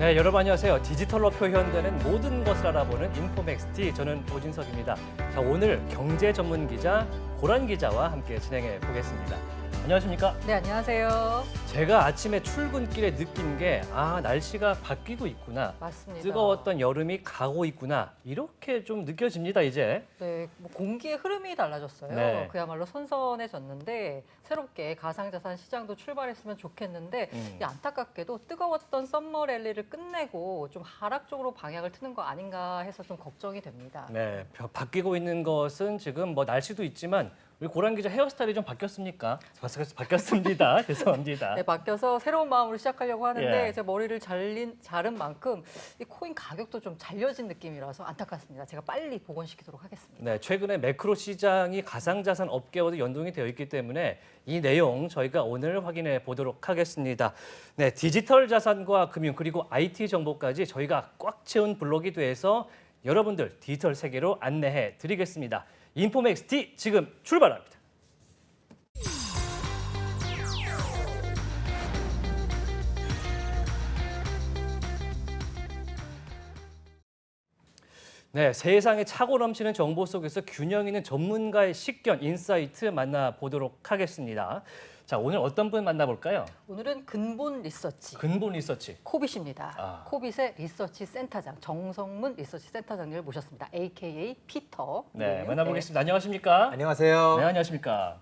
네, 여러분 안녕하세요. 디지털로 표현되는 모든 것을 알아보는 인포맥스티, 저는 오진석입니다. 자, 오늘 경제 전문 기자 고란 기자와 함께 진행해 보겠습니다. 안녕하십니까? 네, 안녕하세요. 제가 아침에 출근길에 느낀 게 날씨가 바뀌고 있구나. 맞습니다. 뜨거웠던 여름이 가고 있구나. 이렇게 좀 느껴집니다, 이제. 네, 뭐 공기의 흐름이 달라졌어요. 네. 그야말로 선선해졌는데 새롭게 가상자산 시장도 출발했으면 좋겠는데 이 안타깝게도 뜨거웠던 썸머 랠리를 끝내고 좀 하락적으로 방향을 트는 거 아닌가 해서 좀 걱정이 됩니다. 네, 바뀌고 있는 것은 지금 뭐 날씨도 있지만 우리 고란 기자 헤어스타일이 좀 바뀌었습니까? 바뀌었습니다. 죄송합니다. 네, 바뀌어서 새로운 마음으로 시작하려고 하는데 예. 제 머리를 자른 만큼 이 코인 가격도 좀 잘려진 느낌이라서 안타깝습니다. 제가 빨리 복원시키도록 하겠습니다. 네, 최근에 매크로 시장이 가상자산 업계와도 연동이 되어 있기 때문에 이 내용 저희가 오늘 확인해 보도록 하겠습니다. 네, 디지털 자산과 금융 그리고 IT 정보까지 저희가 꽉 채운 블록이 돼서 여러분들 디지털 세계로 안내해 드리겠습니다. 인포맥스티 지금 출발합니다. 네, 세상에 차고 넘치는 정보 속에서 균형 있는 전문가의 식견, 인사이트 만나보도록 하겠습니다. 자, 오늘 어떤 분 만나볼까요? 오늘은 근본 리서치. 근본 리서치. 코빗입니다. 코빗의 리서치 센터장 정성문 리서치 센터장님을 모셨습니다. AKA 피터. 네, 만나보겠습니다. 안녕하십니까? 안녕하세요. 네, 안녕하십니까?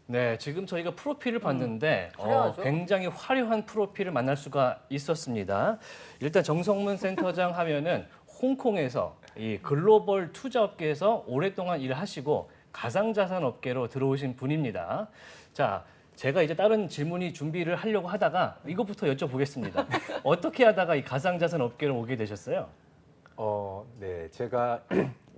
네, 지금 저희가 프로필을 봤는데 화려하죠? 굉장히 화려한 프로필을 만날 수가 있었습니다. 일단 정성문 센터장 하면은 홍콩에서 이 글로벌 투자업계에서 오랫동안 일을 하시고 가상자산 업계로 들어오신 분입니다. 자, 제가 이제 다른 질문이 준비를 하려고 하다가 이것부터 여쭤보겠습니다. 어떻게 하다가 이 가상자산 업계로 오게 되셨어요? 네, 제가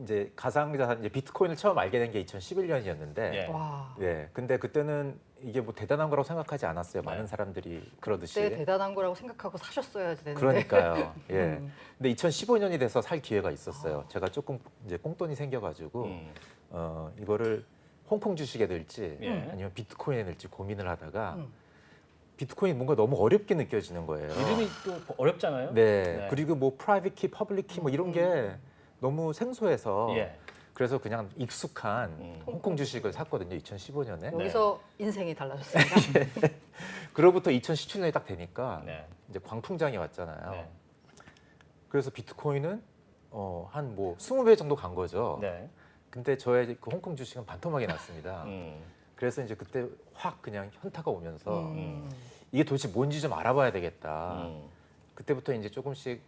이제 가상자산, 이제 비트코인을 처음 알게 된 게 2011년이었는데, 예. 와. 네, 근데 그때는 이게 뭐 대단한 거라고 생각하지 않았어요. 네. 많은 사람들이 그러듯이. 그때 대단한 거라고 생각하고 사셨어야지 되는데. 그러니까요. 예. 음. 근데 2015년이 돼서 살 기회가 있었어요. 제가 조금 이제 꽁돈이 생겨가지고 이거를 홍콩 주식에 넣을지 예. 아니면 비트코인에 넣을지 고민을 하다가 음. 비트코인 뭔가 너무 어렵게 느껴지는 거예요. 이름이 또 어렵잖아요. 네. 네. 그리고 뭐 프라이빗 키, 퍼블릭 키 뭐 이런 게 너무 생소해서 예. 그래서 그냥 익숙한 홍콩 주식을 샀거든요. 2015년에. 여기서 인생이 달라졌습니다. 그로부터 2017년이 딱 되니까 네. 이제 광풍장이 왔잖아요. 네. 그래서 비트코인은 한 뭐 20배 정도 간 거죠. 네. 근데 저의 그 홍콩 주식은 반토막이 났습니다. 음. 그래서 이제 그때 확 그냥 현타가 오면서 음. 이게 도대체 뭔지 좀 알아봐야 되겠다. 음. 그때부터 이제 조금씩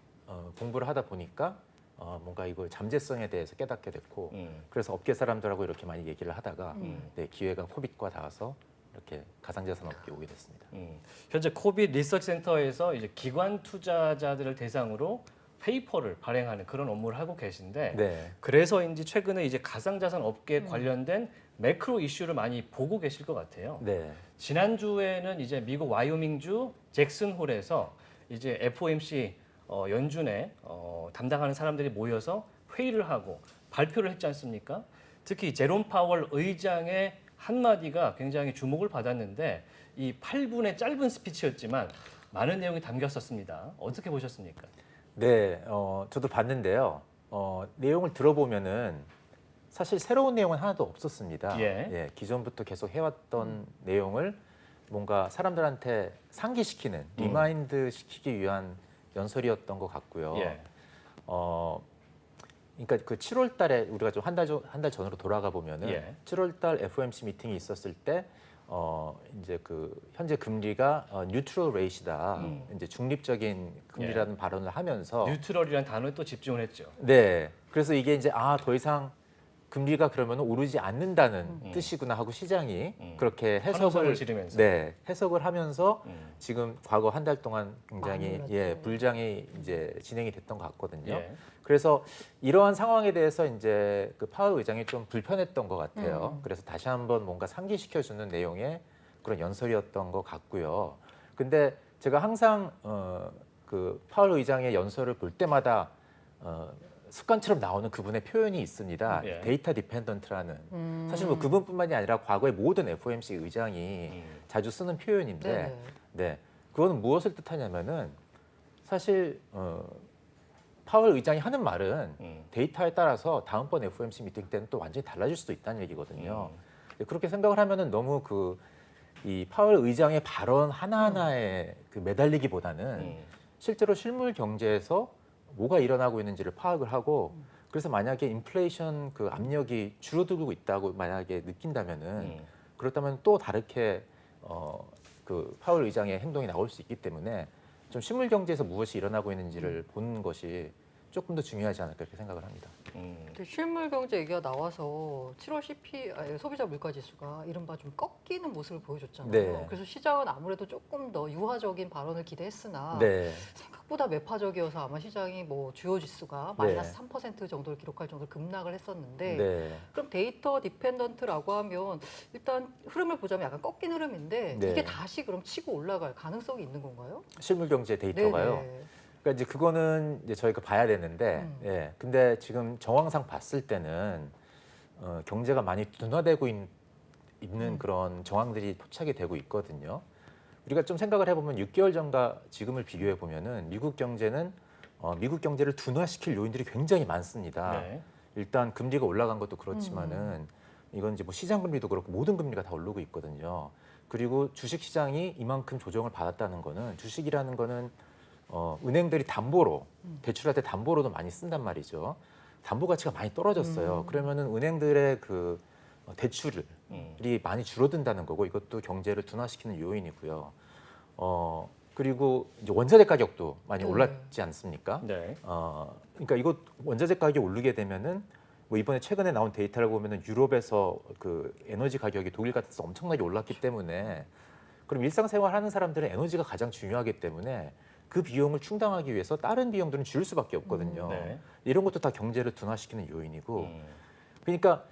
공부를 하다 보니까 뭔가 이거 잠재성에 대해서 깨닫게 됐고 그래서 업계 사람들하고 이렇게 많이 얘기를 하다가 네, 기회가 코빗과 닿아서 이렇게 가상자산 업계에 오게 됐습니다. 현재 코빗 리서치 센터에서 이제 기관 투자자들을 대상으로 페이퍼를 발행하는 그런 업무를 하고 계신데 네. 그래서인지 최근에 이제 가상자산 업계에 관련된 매크로 이슈를 많이 보고 계실 것 같아요. 네. 지난주에는 이제 미국 와이오밍주 잭슨홀에서 이제 FOMC 연준에 담당하는 사람들이 모여서 회의를 하고 발표를 했지 않습니까? 특히 제롬 파월 의장의 한마디가 굉장히 주목을 받았는데 이 8분의 짧은 스피치였지만 많은 내용이 담겼었습니다. 어떻게 보셨습니까? 네, 저도 봤는데요. 내용을 들어보면은 사실 새로운 내용은 하나도 없었습니다. 예. 기존부터 계속 해왔던 내용을 뭔가 사람들한테 상기시키는, 리마인드 시키기 위한 연설이었던 것 같고요. 예. 그러니까 그 7월 달에 우리가 좀 한 달 전으로 돌아가 보면은 예. 7월 달 FOMC 미팅이 있었을 때 이제 그 현재 금리가 뉴트럴 레이시다. 이제 중립적인 금리라는 발언을 하면서 뉴트럴이라는 단어에 또 집중을 했죠. 네. 그래서 이게 이제 더 이상 금리가 그러면 오르지 않는다는 뜻이구나 하고 시장이 그렇게 환호성을 해석을 지르면서. 네, 해석을 하면서 지금 과거 한 달 동안 많이 굉장히 올랐죠. 불장이 이제 진행이 됐던 것 같거든요. 예. 그래서 이러한 상황에 대해서 이제 그 파월 의장이 좀 불편했던 것 같아요. 그래서 다시 한번 뭔가 상기시켜주는 내용의 그런 연설이었던 것 같고요. 근데 제가 항상 그 파월 의장의 연설을 볼 때마다 습관처럼 나오는 그분의 표현이 있습니다. 예. 데이터 디펜던트라는 사실 뭐 그분뿐만이 아니라 과거의 모든 FOMC 의장이 자주 쓰는 표현인데, 네네. 네, 그거는 무엇을 뜻하냐면은 사실 파월 의장이 하는 말은 데이터에 따라서 다음번 FOMC 미팅 때는 또 완전히 달라질 수도 있다는 얘기거든요. 그렇게 생각을 하면은 너무 이 파월 의장의 발언 하나하나에 그 매달리기보다는 실제로 실물 경제에서 뭐가 일어나고 있는지를 파악을 하고 그래서 만약에 인플레이션 그 압력이 줄어들고 있다고 만약에 느낀다면은 그렇다면 또 다르게 그 파월 의장의 행동이 나올 수 있기 때문에 좀 실물 경제에서 무엇이 일어나고 있는지를 보는 것이 조금 더 중요하지 않을까 이렇게 생각을 합니다. 근데 실물 경제 얘기가 나와서 7월 소비자 물가 지수가 이른바 좀 꺾이는 모습을 보여줬잖아요. 네. 그래서 시장은 아무래도 조금 더 유화적인 발언을 기대했으나 네, 생각보다 매파적이어서 아마 시장이 뭐 주요 지수가 네. 마이너스 3% 정도를 기록할 정도로 급락을 했었는데 네, 그럼 데이터 디펜던트라고 하면 일단 흐름을 보자면 약간 꺾인 흐름인데 네. 이게 다시 그럼 치고 올라갈 가능성이 있는 건가요? 실물 경제 데이터가요. 네네. 그러니까 이제 그거는 이제 저희가 봐야 되는데, 예. 근데 지금 정황상 봤을 때는 경제가 많이 둔화되고 있는 그런 정황들이 포착이 되고 있거든요. 우리가 좀 생각을 해보면 6개월 전과 지금을 비교해 보면은 미국 경제는 미국 경제를 둔화시킬 요인들이 굉장히 많습니다. 네. 일단 금리가 올라간 것도 그렇지만은 이건 이제 뭐 시장 금리도 그렇고 모든 금리가 다 오르고 있거든요. 그리고 주식 시장이 이만큼 조정을 받았다는 거는 주식이라는 거는 은행들이 담보로 대출할 때 담보로도 많이 쓴단 말이죠. 담보 가치가 많이 떨어졌어요. 그러면은 은행들의 그 대출이 많이 줄어든다는 거고 이것도 경제를 둔화시키는 요인이고요. 그리고 이제 원자재 가격도 많이 네. 올랐지 않습니까? 네. 그러니까 이거 원자재 가격이 오르게 되면은 뭐 이번에 최근에 나온 데이터를 보면은 유럽에서 그 에너지 가격이 독일 같은 데서 엄청나게 올랐기 때문에 그럼 일상생활 하는 사람들은 에너지가 가장 중요하기 때문에 그 비용을 충당하기 위해서 다른 비용들은 줄일 수밖에 없거든요. 네. 이런 것도 다 경제를 둔화시키는 요인이고, 그러니까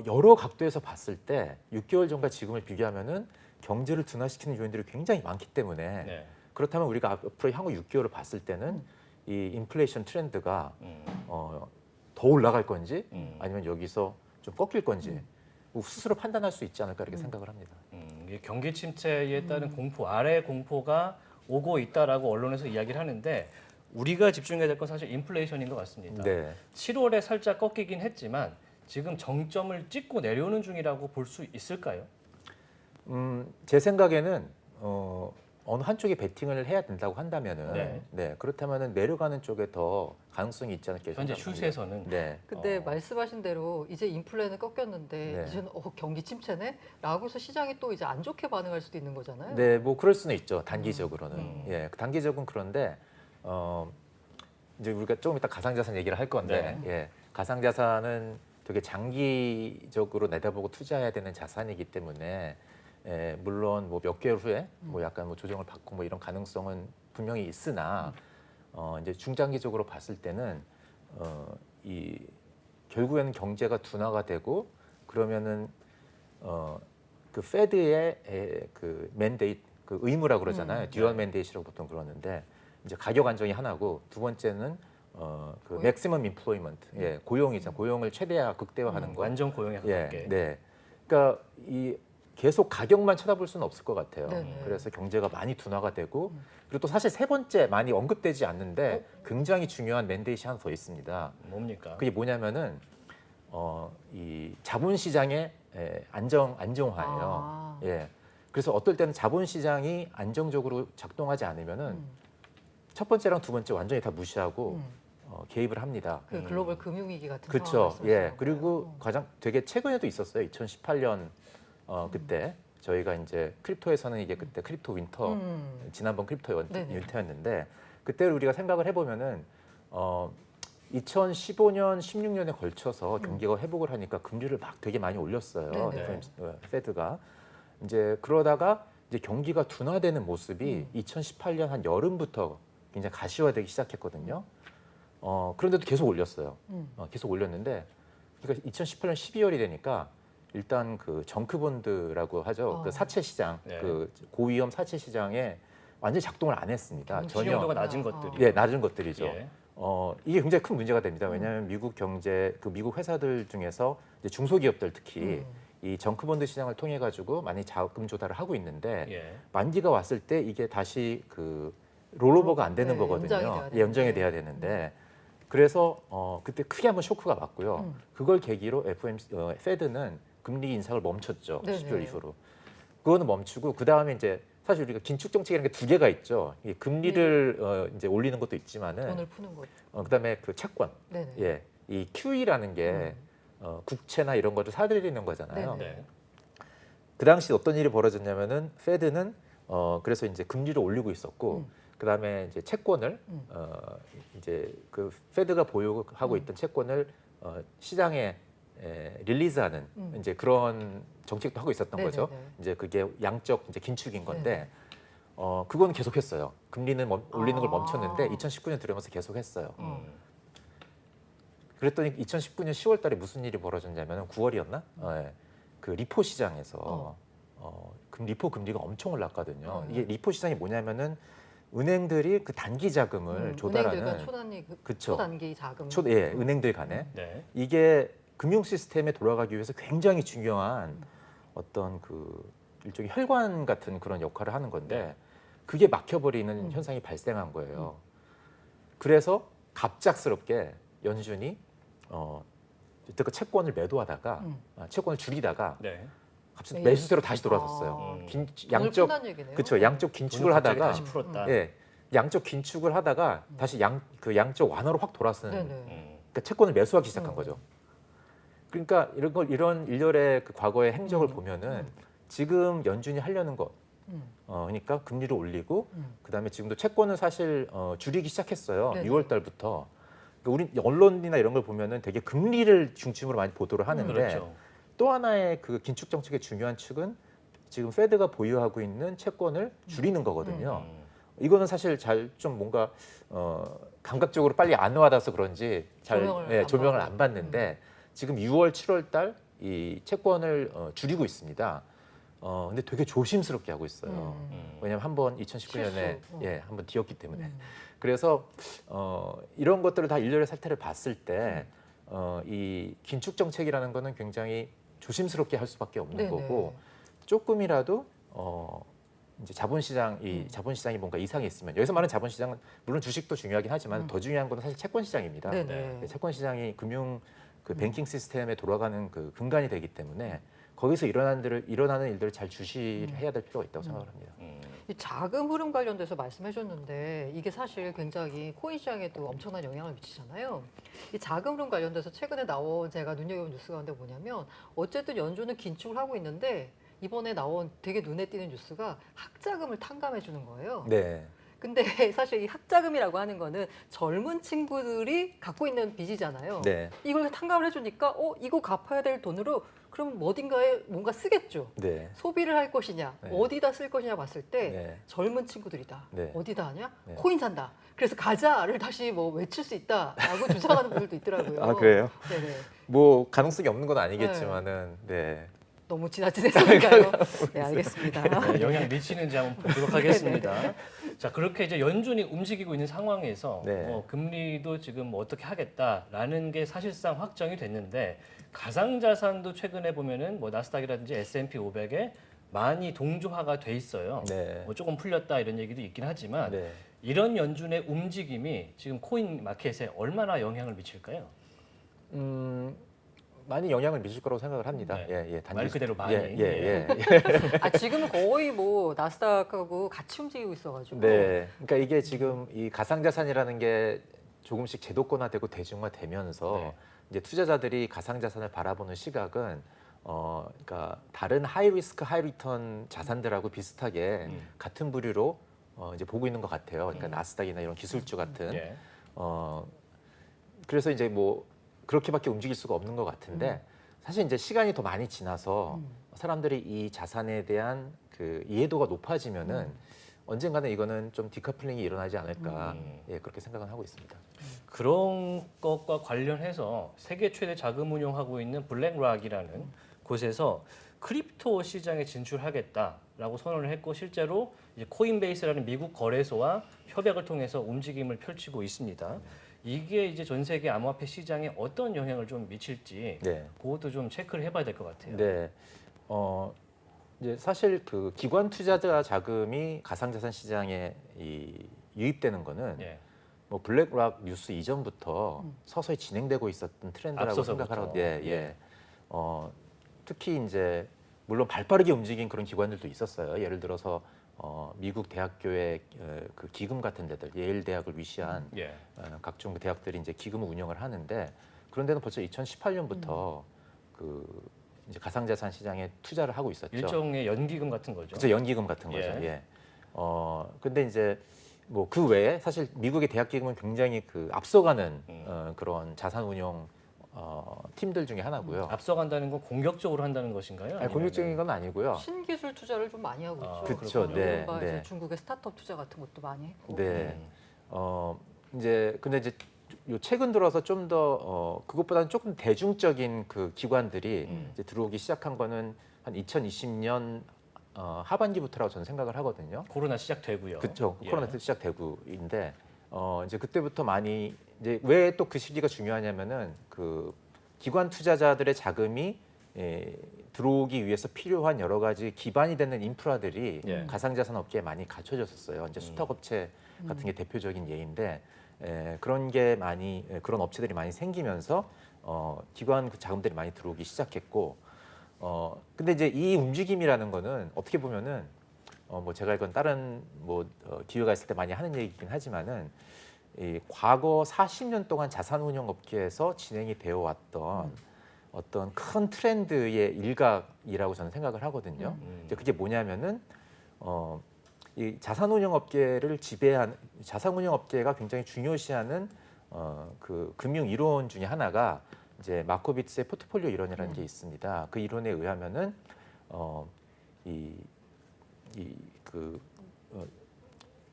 여러 각도에서 봤을 때 6개월 전과 지금을 비교하면은 경제를 둔화시키는 요인들이 굉장히 많기 때문에 네. 그렇다면 우리가 앞으로 향후 6개월을 봤을 때는 이 인플레이션 트렌드가 더 올라갈 건지 아니면 여기서 좀 꺾일 건지 뭐 스스로 판단할 수 있지 않을까 이렇게 생각을 합니다. 이게 경기 침체에 따른 공포, 아래 공포가 오고 있다라고 언론에서 이야기를 하는데 우리가 집중해야 될 건 사실 인플레이션인 것 같습니다. 네. 7월에 살짝 꺾이긴 했지만 지금 정점을 찍고 내려오는 중이라고 볼 수 있을까요? 제 생각에는 어느 한쪽에 베팅을 해야 된다고 한다면은 네. 그렇다면은 내려가는 쪽에 더 가능성이 있지 않을까 현재 생각합니다. 추세에서는 네. 근데 말씀하신 대로 이제 인플레는 꺾였는데 네. 이제는 경기 침체네? 라고 해서 시장이 또 이제 안 좋게 반응할 수도 있는 거잖아요. 네, 뭐 그럴 수는 있죠. 단기적으로는. 예, 단기적은 그런데 이제 우리가 조금 이따 가상자산 얘기를 할 건데, 예, 가상자산은 되게 장기적으로 내다보고 투자해야 되는 자산이기 때문에, 예, 물론 뭐 몇 개월 후에 뭐 약간 뭐 조정을 받고 뭐 이런 가능성은 분명히 있으나, 이제 중장기적으로 봤을 때는 이 결국에는 경제가 둔화가 되고 그러면은 그 페드의 그 맨데이트, 그 의무라고 그러잖아요. 듀얼 맨데이트라고 보통 그러는데 이제 가격 안정이 하나고 두 번째는 그 맥시멈 인플로이먼트, 예, 고용이죠. 고용을 최대화 극대화하는 거. 완전 고용에 가깝게. 예, 네. 그러니까 이 계속 가격만 쳐다볼 수는 없을 것 같아요. 네네. 그래서 경제가 많이 둔화가 되고 그리고 또 사실 세 번째 많이 언급되지 않는데 굉장히 중요한 맨데이트 하나 더 있습니다. 뭡니까? 그게 뭐냐면은 이 자본시장의 안정화예요. 아. 예. 그래서 어떨 때는 자본시장이 안정적으로 작동하지 않으면은 첫 번째랑 두 번째 완전히 다 무시하고 개입을 합니다. 그 글로벌 금융위기 같은 그렇죠. 상황을 예. 말씀하시는 그리고 거예요. 가장 되게 최근에도 있었어요. 2018년 그때 저희가 이제 크립토에서는 이게 그때 크립토 윈터 지난번 크립토 네네. 윈터였는데 그때를 우리가 생각을 해보면은 2015년, 16년에 걸쳐서 경기가 회복을 하니까 금리를 막 되게 많이 올렸어요. 네네. 페드가 이제 그러다가 이제 경기가 둔화되는 모습이 2018년 한 여름부터 굉장히 가시화되기 시작했거든요. 그런데도 계속 올렸어요. 계속 올렸는데 그러니까 2018년 12월이 되니까 일단 그 정크본드라고 하죠. 그 사채 시장, 네. 그 고위험 사채 시장에 완전히 작동을 안 했습니다. 전혀. 신용도가 낮은 것들이. 네, 낮은 것들이죠. 예. 이게 굉장히 큰 문제가 됩니다. 왜냐하면 미국 경제, 그 미국 회사들 중에서 이제 중소기업들 특히 이 정크본드 시장을 통해 가지고 많이 자금 조달을 하고 있는데 예. 만기가 왔을 때 이게 다시 그 롤오버가 안 되는 네, 거거든요. 연장이 연장이 돼야 되는데 그래서 그때 크게 한번 쇼크가 왔고요. 그걸 계기로 페드는 금리 인상을 멈췄죠. 네네. 10월 이후로. 그거는 멈추고 그 다음에 이제 사실 우리가 긴축 정책이라는 게 두 개가 있죠. 이게 금리를 이제 올리는 것도 있지만은 돈을 푸는 것. 그다음에 그 채권, 네네. 예, 이 QE라는 게 국채나 이런 것을 사들이는 거잖아요. 네네. 네. 그 당시 어떤 일이 벌어졌냐면은 페드는 그래서 이제 금리를 올리고 있었고 그다음에 이제 채권을 이제 그 페드가 보유하고 있던 채권을 시장에 릴리즈하는 이제 그런 정책도 하고 있었던 네네네. 거죠. 이제 그게 양적 이제 긴축인 건데 그건 계속했어요. 금리는 올리는 걸 멈췄는데 2019년 들어오면서 계속했어요. 그랬더니 2019년 10월달에 무슨 일이 벌어졌냐면 9월이었나? 그 리포 시장에서 리포 금리가 엄청 올랐거든요. 이게 리포 시장이 뭐냐면은 은행들이 그 단기 자금을 조달하는 은행들과 초단기 그쵸. 초단기 자금. 은행들 간에 네. 이게 금융 시스템에 돌아가기 위해서 굉장히 중요한 어떤 그 일종의 혈관 같은 그런 역할을 하는 건데 그게 막혀버리는 현상이 발생한 거예요. 그래서 갑작스럽게 연준이 그 채권을 매도하다가 채권을 줄이다가 네. 갑자기 매수세로 다시 돌아섰어요. 양적 그렇죠. 양적 긴축을 돈을 갑자기 하다가 다시 풀었다. 예, 양적 긴축을 하다가 다시 그 양적 완화로 확 돌아서는 네네. 그러니까 채권을 매수하기 시작한 거죠. 그러니까 이런 일련의 그 과거의 행적을 보면은 지금 연준이 하려는 것, 그러니까 금리를 올리고 그다음에 지금도 채권을 사실 줄이기 시작했어요. 네네. 6월 달부터. 그러니까 우리 언론이나 이런 걸 보면은 되게 금리를 중심으로 많이 보도를 하는데 그렇죠. 또 하나의 그 긴축 정책의 중요한 축은 지금 페드가 보유하고 있는 채권을 줄이는 거거든요. 이거는 사실 잘 좀 뭔가 감각적으로 빨리 안 와닿아서 그런지 잘 조명을 안 받는데 지금 6월, 7월 달 이 채권을 줄이고 있습니다. 근데 되게 조심스럽게 하고 있어요. 왜냐하면 한번 2019년에 한번 뒤었기 때문에. 그래서 이런 것들을 다 일련의 사태를 봤을 때 이 긴축 정책이라는 거는 굉장히 조심스럽게 할 수밖에 없는 네네. 거고 조금이라도 이제 자본시장이 뭔가 이상이 있으면 여기서 말하는 자본시장은 물론 주식도 중요하긴 하지만 더 중요한 건 사실 채권 시장입니다. 네네. 채권 시장이 금융 그 뱅킹 시스템에 돌아가는 그 근간이 되기 때문에 거기서 일어나는 일들을 잘 주시해야 될 필요가 있다고 생각을 합니다. 이 자금 흐름 관련돼서 말씀해줬는데 이게 사실 굉장히 코인 시장에도 엄청난 영향을 미치잖아요. 이 자금 흐름 관련돼서 최근에 나온 제가 눈여겨본 뉴스 가운데 뭐냐면 어쨌든 연준은 긴축을 하고 있는데 이번에 나온 되게 눈에 띄는 뉴스가 학자금을 탕감해 주는 거예요. 네. 근데 사실 이 학자금이라고 하는 거는 젊은 친구들이 갖고 있는 빚이잖아요. 네. 이걸 탕감을 해주니까 이거 갚아야 될 돈으로 그럼 어딘가에 뭔가 쓰겠죠. 네. 소비를 할 것이냐, 네. 어디다 쓸 것이냐 봤을 때 네. 젊은 친구들이다. 네. 어디다 하냐? 네. 코인 산다. 그래서 가자를 다시 뭐 외칠 수 있다라고 주장하는 분들도 있더라고요. 아, 그래요? 네네. 뭐 가능성이 없는 건 아니겠지만은 네. 너무 지나친 해석인가요? 네, 알겠습니다. 네, 영향 미치는지 한번 보도록 하겠습니다. 자, 그렇게 이제 연준이 움직이고 있는 상황에서 네. 금리도 지금 뭐 어떻게 하겠다라는 게 사실상 확정이 됐는데 가상자산도 최근에 보면은 뭐 나스닥이라든지 S&P 500에 많이 동조화가 돼 있어요. 네. 뭐 조금 풀렸다 이런 얘기도 있긴 하지만 네. 이런 연준의 움직임이 지금 코인 마켓에 얼마나 영향을 미칠까요? 많이 영향을 미칠 거라고 생각을 합니다. 네. 단지 말 그대로 많이. 예. 지금은 거의 뭐 나스닥하고 같이 움직이고 있어가지고. 네. 그러니까 이게 지금 이 가상자산이라는 게 조금씩 제도권화되고 대중화되면서 네. 이제 투자자들이 가상자산을 바라보는 시각은 그러니까 다른 하이 리스크 하이 리턴 자산들하고 비슷하게 같은 부류로 이제 보고 있는 것 같아요. 그러니까 나스닥이나 이런 기술주 같은. 예. 그래서 이제 뭐 그렇게밖에 움직일 수가 없는 것 같은데 사실 이제 시간이 더 많이 지나서 사람들이 이 자산에 대한 그 이해도가 높아지면은 언젠가는 이거는 좀 디커플링이 일어나지 않을까 그렇게 생각은 하고 있습니다. 그런 것과 관련해서 세계 최대 자금 운용하고 있는 블랙락이라는 곳에서 크립토 시장에 진출하겠다라고 선언을 했고 실제로 이제 코인베이스라는 미국 거래소와 협약을 통해서 움직임을 펼치고 있습니다. 이게 이제 전 세계 암호화폐 시장에 어떤 영향을 좀 미칠지 네. 그것도 좀 체크를 해봐야 될 것 같아요. 네. 이제 사실 그 기관 투자자 자금이 가상자산 시장에 유입되는 거는 예. 뭐 블랙락 뉴스 이전부터 서서히 진행되고 있었던 트렌드라고 앞서서부터. 생각하고, 특히 이제 물론 발빠르게 움직인 그런 기관들도 있었어요. 예를 들어서 미국 대학교의 그 기금 같은 데들, 예일 대학을 위시한 예. 각종 대학들이 이제 기금을 운영을 하는데 그런 데는 벌써 2018년부터 그 이제 가상자산 시장에 투자를 하고 있었죠. 일종의 연기금 같은 거죠. 그죠, 연기금 같은 거죠. 예. 예. 근데 이제 뭐 그 외에 사실 미국의 대학 기금은 굉장히 그 앞서가는 그런 자산 운용 팀들 중에 하나고요. 앞서간다는 건 공격적으로 한다는 것인가요? 아니, 공격적인 건 아니고요. 신기술 투자를 좀 많이 하고 있죠. 그렇죠. 그리고 네, 이른바 네. 이제 중국의 스타트업 투자 같은 것도 많이 했고. 네. 이제 근데 이제 요 최근 들어서 좀 더 그것보다는 조금 대중적인 그 기관들이 이제 들어오기 시작한 거는 한 2020년 하반기부터라고 저는 생각을 하거든요. 코로나 시작되고요. 그렇죠. 예. 코로나 때 시작되고인데 이제 그때부터 많이 이제 왜 또 그 시기가 중요하냐면은 그 기관 투자자들의 자금이 들어오기 위해서 필요한 여러 가지 기반이 되는 인프라들이 예. 가상자산 업계에 많이 갖춰졌었어요. 이제 수탁업체 같은 게 대표적인 예인데 그런 게 많이 그런 업체들이 많이 생기면서 기관 그 자금들이 많이 들어오기 시작했고 근데 이제 이 움직임이라는 거는 어떻게 보면은 뭐 제가 이건 다른 뭐 기회가 있을 때 많이 하는 얘기긴 하지만은 이 과거 40년 동안 자산운용 업계에서 진행이 되어 왔던 어떤 큰 트렌드의 일각이라고 저는 생각을 하거든요. 이제 그게 뭐냐면은 이 자산운용 업계를 지배한 자산운용 업계가 굉장히 중요시하는 그 금융 이론 중에 하나가 이제 마코비츠의 포트폴리오 이론이라는 게 있습니다. 그 이론에 의하면은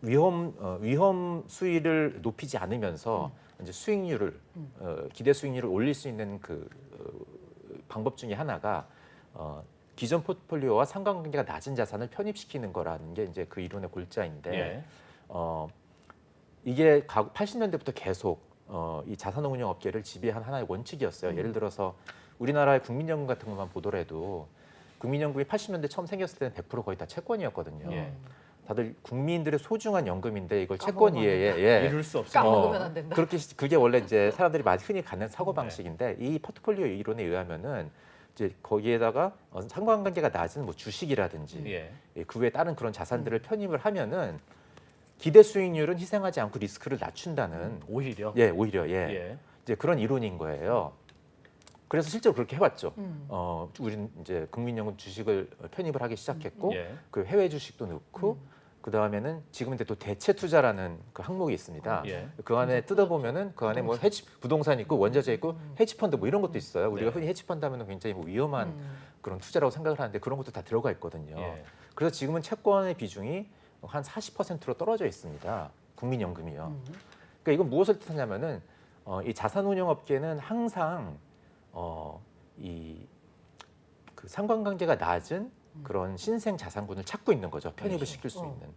위험 수위를 높이지 않으면서 이제 수익률을 기대 수익률을 올릴 수 있는 그 방법 중에 하나가 기존 포트폴리오와 상관관계가 낮은 자산을 편입시키는 거라는 게 이제 그 이론의 골자인데 예. 이게 80년대부터 계속 이 자산운용 업계를 지배한 하나의 원칙이었어요. 예를 들어서 우리나라의 국민연금 같은 것만 보더라도 국민연금이 80년대 처음 생겼을 때는 100% 거의 다 채권이었거든요. 예. 다들 국민들의 소중한 연금인데 이걸 채권 까먹으면 이해에 이룰 수 없어요. 까먹으면 안 된다. 그게 원래 이제 사람들이 많이 흔히 갖는 사고 방식인데 이 포트폴리오 이론에 의하면은 이제 거기에다가 상관관계가 낮은 뭐 주식이라든지 예. 그 외에 다른 그런 자산들을 편입을 하면은 기대 수익률은 희생하지 않고 리스크를 낮춘다는 오히려. 오히려 예. 이제 그런 이론인 거예요. 그래서 실제로 그렇게 해왔죠. 우리는 이제 국민연금 주식을 편입을 하기 시작했고 예. 그 해외 주식도 넣고 그 다음에는 지금 이제 또 대체 투자라는 그 항목이 있습니다. 예. 그 안에 뜯어보면은 그 안에 뭐 부동산 있고 원자재 있고 헤지펀드 뭐 이런 것도 있어요. 우리가 네. 흔히 헤지펀드 하면은 굉장히 뭐 위험한 그런 투자라고 생각을 하는데 그런 것도 다 들어가 있거든요. 예. 그래서 지금은 채권의 비중이 한 40%로 떨어져 있습니다. 국민연금이요. 그러니까 이건 무엇을 뜻하냐면은 이 자산운용업계는 항상 이 그 상관관계가 낮은 그런 신생 자산군을 찾고 있는 거죠. 편입을 시킬 수 있는.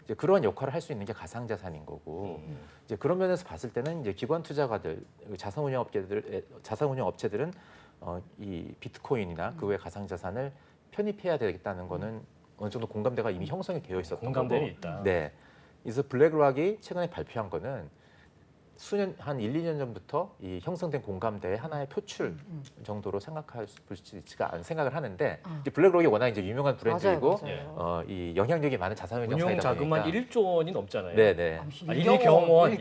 이제 그런 역할을 할 수 있는 게 가상자산인 거고. 이제 그런 면에서 봤을 때는 이제 기관 투자가들, 자산운용 업체들은 이 비트코인이나 그 외 가상자산을 편입해야 되겠다는 거는 어느 정도 공감대가 이미 형성이 되어 있었던 공감대는 거고. 있다. 네. 그래서 블랙락이 최근에 발표한 거는 한 1, 2년 전부터 이 형성된 공감대의 하나의 표출 정도로 생각할 수 있지가 않은 생각을 하는데 이제 블랙록이 워낙 이제 유명한 브랜드이고 맞아요. 이 영향력이 많은 자산운용 운용 사이다 자금만 보니까 1조 원이 넘잖아요. 네네. 아, 일경원.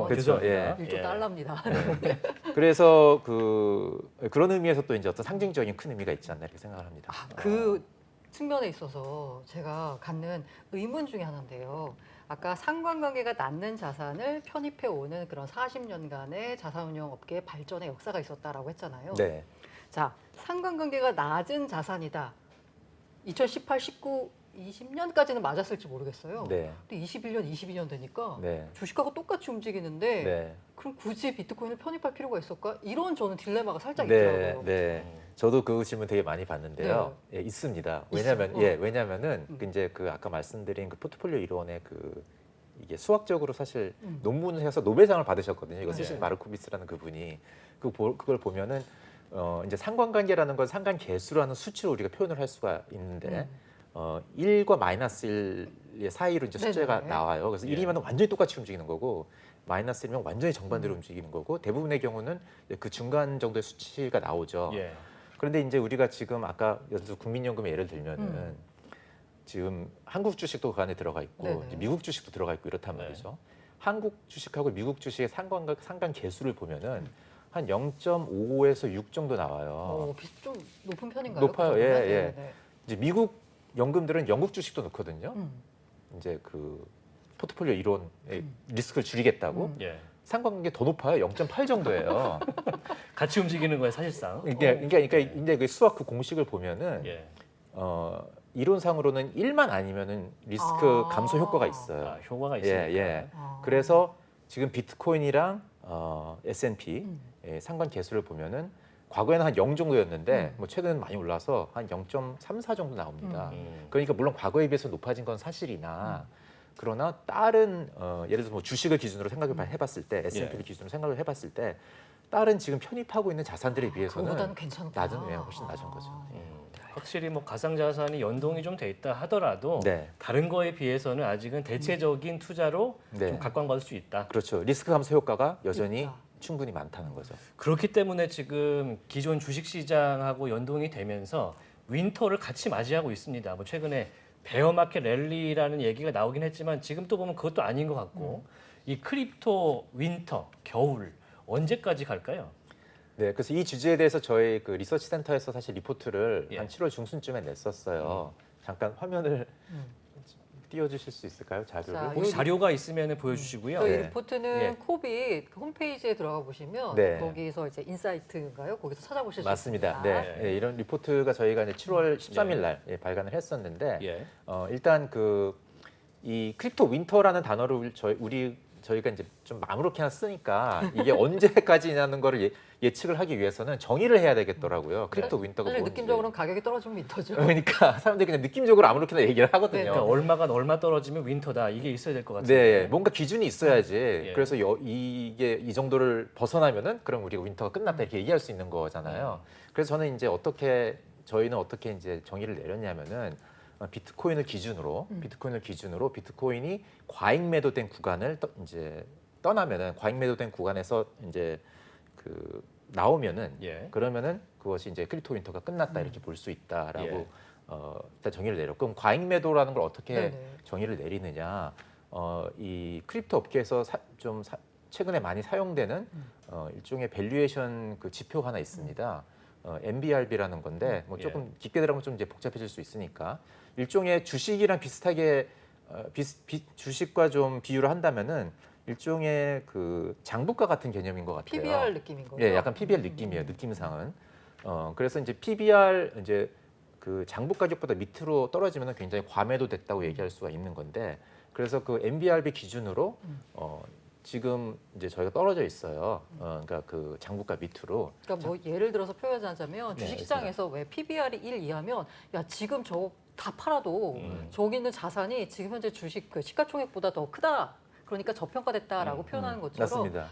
그렇죠. 죄송합니다. 1조 예. 달러입니다. 그래서 그런 의미에서 또 이제 어떤 상징적인 큰 의미가 있지 않나 이렇게 생각을 합니다. 그 측면에 있어서 제가 갖는 의문 중에 하나인데요. 아까 상관관계가 낮는 자산을 편입해 오는 그런 40년간의 자산운용 업계의 발전의 역사가 있었다라고 했잖아요. 네. 자, 상관관계가 낮은 자산이다. 2018, 19, 20년까지는 맞았을지 모르겠어요. 네. 근데 21년, 22년 되니까 네. 주식하고 똑같이 움직이는데 네. 그럼 굳이 비트코인을 편입할 필요가 있을까? 이런 저는 딜레마가 살짝 네. 있더라고요. 네. 저도 그 질문 되게 많이 받는데요. 예, 있습니다. 왜냐면 있어요? 왜냐면은 이제 그 아까 말씀드린 그 포트폴리오 이론의 그 이게 수학적으로 사실 논문을 해서 노벨상을 받으셨거든요. 이거 쓰신 네. 마르코비스라는 그분이 그걸 보면은 이제 상관관계라는 건 상관계수라는 수치로 우리가 표현을 할 수가 있는데 1과 마이너스 1의 사이로 이제 숫자가 네네. 나와요. 그래서 예. 1이면 완전히 똑같이 움직이는 거고 마이너스 1이면 완전히 정반대로 움직이는 거고 대부분의 경우는 그 중간 정도의 수치가 나오죠. 예. 그런데 이제 우리가 지금 아까 국민연금의 예를 들면은 지금 한국 주식도 그 안에 들어가 있고 네네. 이제 미국 주식도 들어가 있고 이렇단 네. 말이죠. 한국 주식하고 미국 주식의 상관 계수를 보면은 한 0.55에서 6 정도 나와요. 좀 높은 편인가요? 높아요. 그 예, 정도면? 예. 네네. 이제 미국 연금들은 영국 주식도 넣거든요. 음. 이제 그 포트폴리오 이론의 리스크를 줄이겠다고. 예. 상관관계 더 높아요. 0.8 정도예요. 같이 움직이는 거예요, 사실상. 그러니까 이제 그 수학 그 공식을 보면은 예. 이론상으로는 1만 아니면은 리스크 감소 효과가 있어요. 아, 효과가 있으니까. 예. 아. 그래서 지금 비트코인이랑 S&P 상관 계수를 보면은 과거에는 한 0 정도였는데 뭐 최근에는 많이 올라서 한 0.34 정도 나옵니다. 그러니까 물론 과거에 비해서 높아진 건 사실이나 그러나 다른 예를 들어서 뭐 주식을 기준으로 생각을 해봤을 때 S&P를 예. 기준으로 생각을 해봤을 때 다른 지금 편입하고 있는 자산들에 비해서는 그거보다는 괜찮구나. 훨씬 낮은 거죠. 확실히 뭐 가상자산이 연동이 좀 돼 있다 하더라도 네. 다른 거에 비해서는 아직은 대체적인 투자로 네. 좀 각광받을 수 있다. 그렇죠. 리스크 감소 효과가 여전히 있다. 충분히 많다는 거죠. 그렇기 때문에 지금 기존 주식시장하고 연동이 되면서 윈터를 같이 맞이하고 있습니다. 뭐 최근에 베어마켓 랠리라는 얘기가 나오긴 했지만 지금 또 보면 그것도 아닌 것 같고 이 크립토 윈터 겨울 언제까지 갈까요? 네, 그래서 이 주제에 대해서 저희 그 리서치 센터에서 사실 리포트를 예. 한 7월 중순쯤에 냈었어요. 잠깐 화면을 띄워주실 수 있을까요? 자료를? 자, 혹시 자료가 있으면 보여주시고요. 저희 네. 리포트는 예. 코빗 그 홈페이지에 들어가 보시면 네. 거기서 이제 인사이트인가요? 거기서 찾아보실 수 맞습니다. 있습니다. 네, 네, 이런 리포트가 저희가 이제 7월 13일 날 발간을 했었는데 예. 일단 이 크립토 윈터라는 단어를 저희가 이제 좀 아무렇게나 쓰니까 이게 언제까지냐는 거를 예측을 하기 위해서는 정의를 해야 되겠더라고요. 크립토 윈터가 사실 뭔지. 느낌적으로는 가격이 떨어지면 윈터죠. 그러니까 사람들이 그냥 느낌적으로 아무렇게나 얘기를 하거든요. 그러니까 얼마가 얼마 떨어지면 윈터다 이게 있어야 될 것 같은데. 네, 뭔가 기준이 있어야지. 예. 그래서 이게 이 정도를 벗어나면은 그럼 우리가 윈터가 끝났다 이렇게 얘기할 수 있는 거잖아요. 그래서 저는 이제 저희는 어떻게 이제 정의를 내렸냐면은 비트코인을 기준으로 비트코인이 과잉 매도된 구간을 이제 떠나면은 과잉 매도된 구간에서 이제 나오면은 예. 그러면은 그것이 이제 크립토 윈터가 끝났다 이렇게 볼 수 있다라고 예. 일단 정의를 내렸고 그럼 과잉 매도라는 걸 어떻게 네네. 정의를 내리느냐 이 크립토 업계에서 최근에 많이 사용되는 일종의 밸류에이션 그 지표 하나 있습니다. MBRB라는 건데 뭐 조금 깊게 들어가면 좀 이제 복잡해질 수 있으니까 일종의 주식이랑 비슷하게 주식과 좀 비유를 한다면은 일종의 그 장부가 같은 개념인 것 같아요. PBR 느낌인 거죠. 예, 약간 PBR 느낌이에요. 느낌상은. 그래서 이제 PBR 이제 그 장부 가격보다 밑으로 떨어지면 굉장히 과매도됐다고 얘기할 수가 있는 건데, 그래서 그 MBRB 기준으로 지금 이제 저희가 떨어져 있어요. 그러니까 그 장부가 밑으로. 그러니까 뭐 예를 들어서 표현하자면 네, 주식시장에서 왜 PBR이 1 이하면 야 지금 저거 다 팔아도 저기 있는 자산이 지금 현재 주식 그 시가총액보다 더 크다. 그러니까 저평가됐다라고 표현하는 것처럼 맞습니다.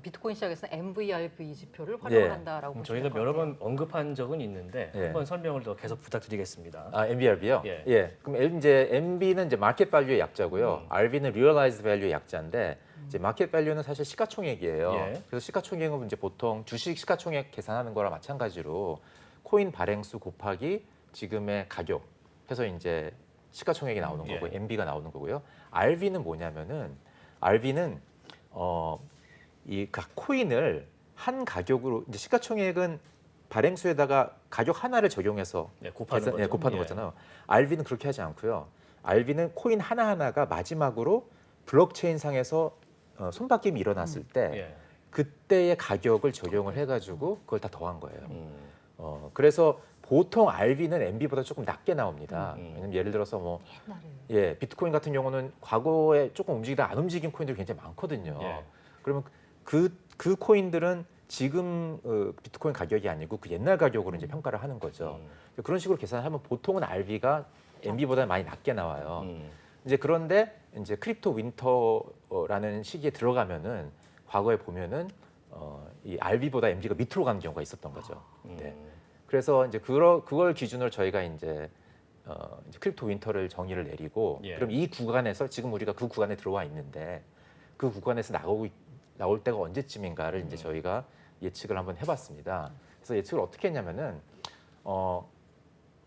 비트코인 시장에서는 MVRV 지표를 활용을 예. 한다라고 보시면 저희가 될것 여러 같아요. 번 언급한 적은 있는데 예. 한번 설명을 더 계속 부탁드리겠습니다. MBRB요? 예. 그럼 이제 MB는 이제 마켓 밸류의 약자고요. RB는 Realized Value의 약자인데 이제 마켓 밸류는 사실 시가총액이에요. 예. 그래서 시가총액은 이제 보통 주식 시가총액 계산하는 거랑 마찬가지로 코인 발행수 곱하기 지금의 가격 해서 이제 시가총액이 나오는 거고 예. MB가 나오는 거고요. RB는 뭐냐면은 RB는 이 각 코인을 한 가격으로 이제 시가총액은 발행수에다가 가격 하나를 적용해서 곱하는 거죠. 곱하는 예. 거잖아요. RB는 그렇게 하지 않고요. RB는 코인 하나하나가 마지막으로 블록체인 상에서 손바뀜이 일어났을 때 예. 그때의 가격을 적용을 해가지고 그걸 다 더한 거예요. 음. 그래서 보통 RB는 MB보다 조금 낮게 나옵니다. 왜냐면 예를 들어서 뭐 옛날에. 비트코인 같은 경우는 과거에 조금 움직이다 안 움직인 코인들이 굉장히 많거든요. 예. 그러면 그 코인들은 지금 비트코인 가격이 아니고 그 옛날 가격으로 이제 평가를 하는 거죠. 그런 식으로 계산하면 보통은 RB가 MB보다 많이 낮게 나와요. 이제 그런데 이제 크립토 윈터라는 시기에 들어가면은 과거에 보면은 이 RB보다 MB가 밑으로 가는 경우가 있었던 거죠. 네. 그래서 이제 그걸 기준으로 저희가 이제 크립토 윈터를 정의를 내리고 예. 그럼 이 구간에서 지금 우리가 그 구간에 들어와 있는데 그 구간에서 나올 때가 언제쯤인가를 이제 저희가 예측을 한번 해봤습니다. 그래서 예측을 어떻게 했냐면은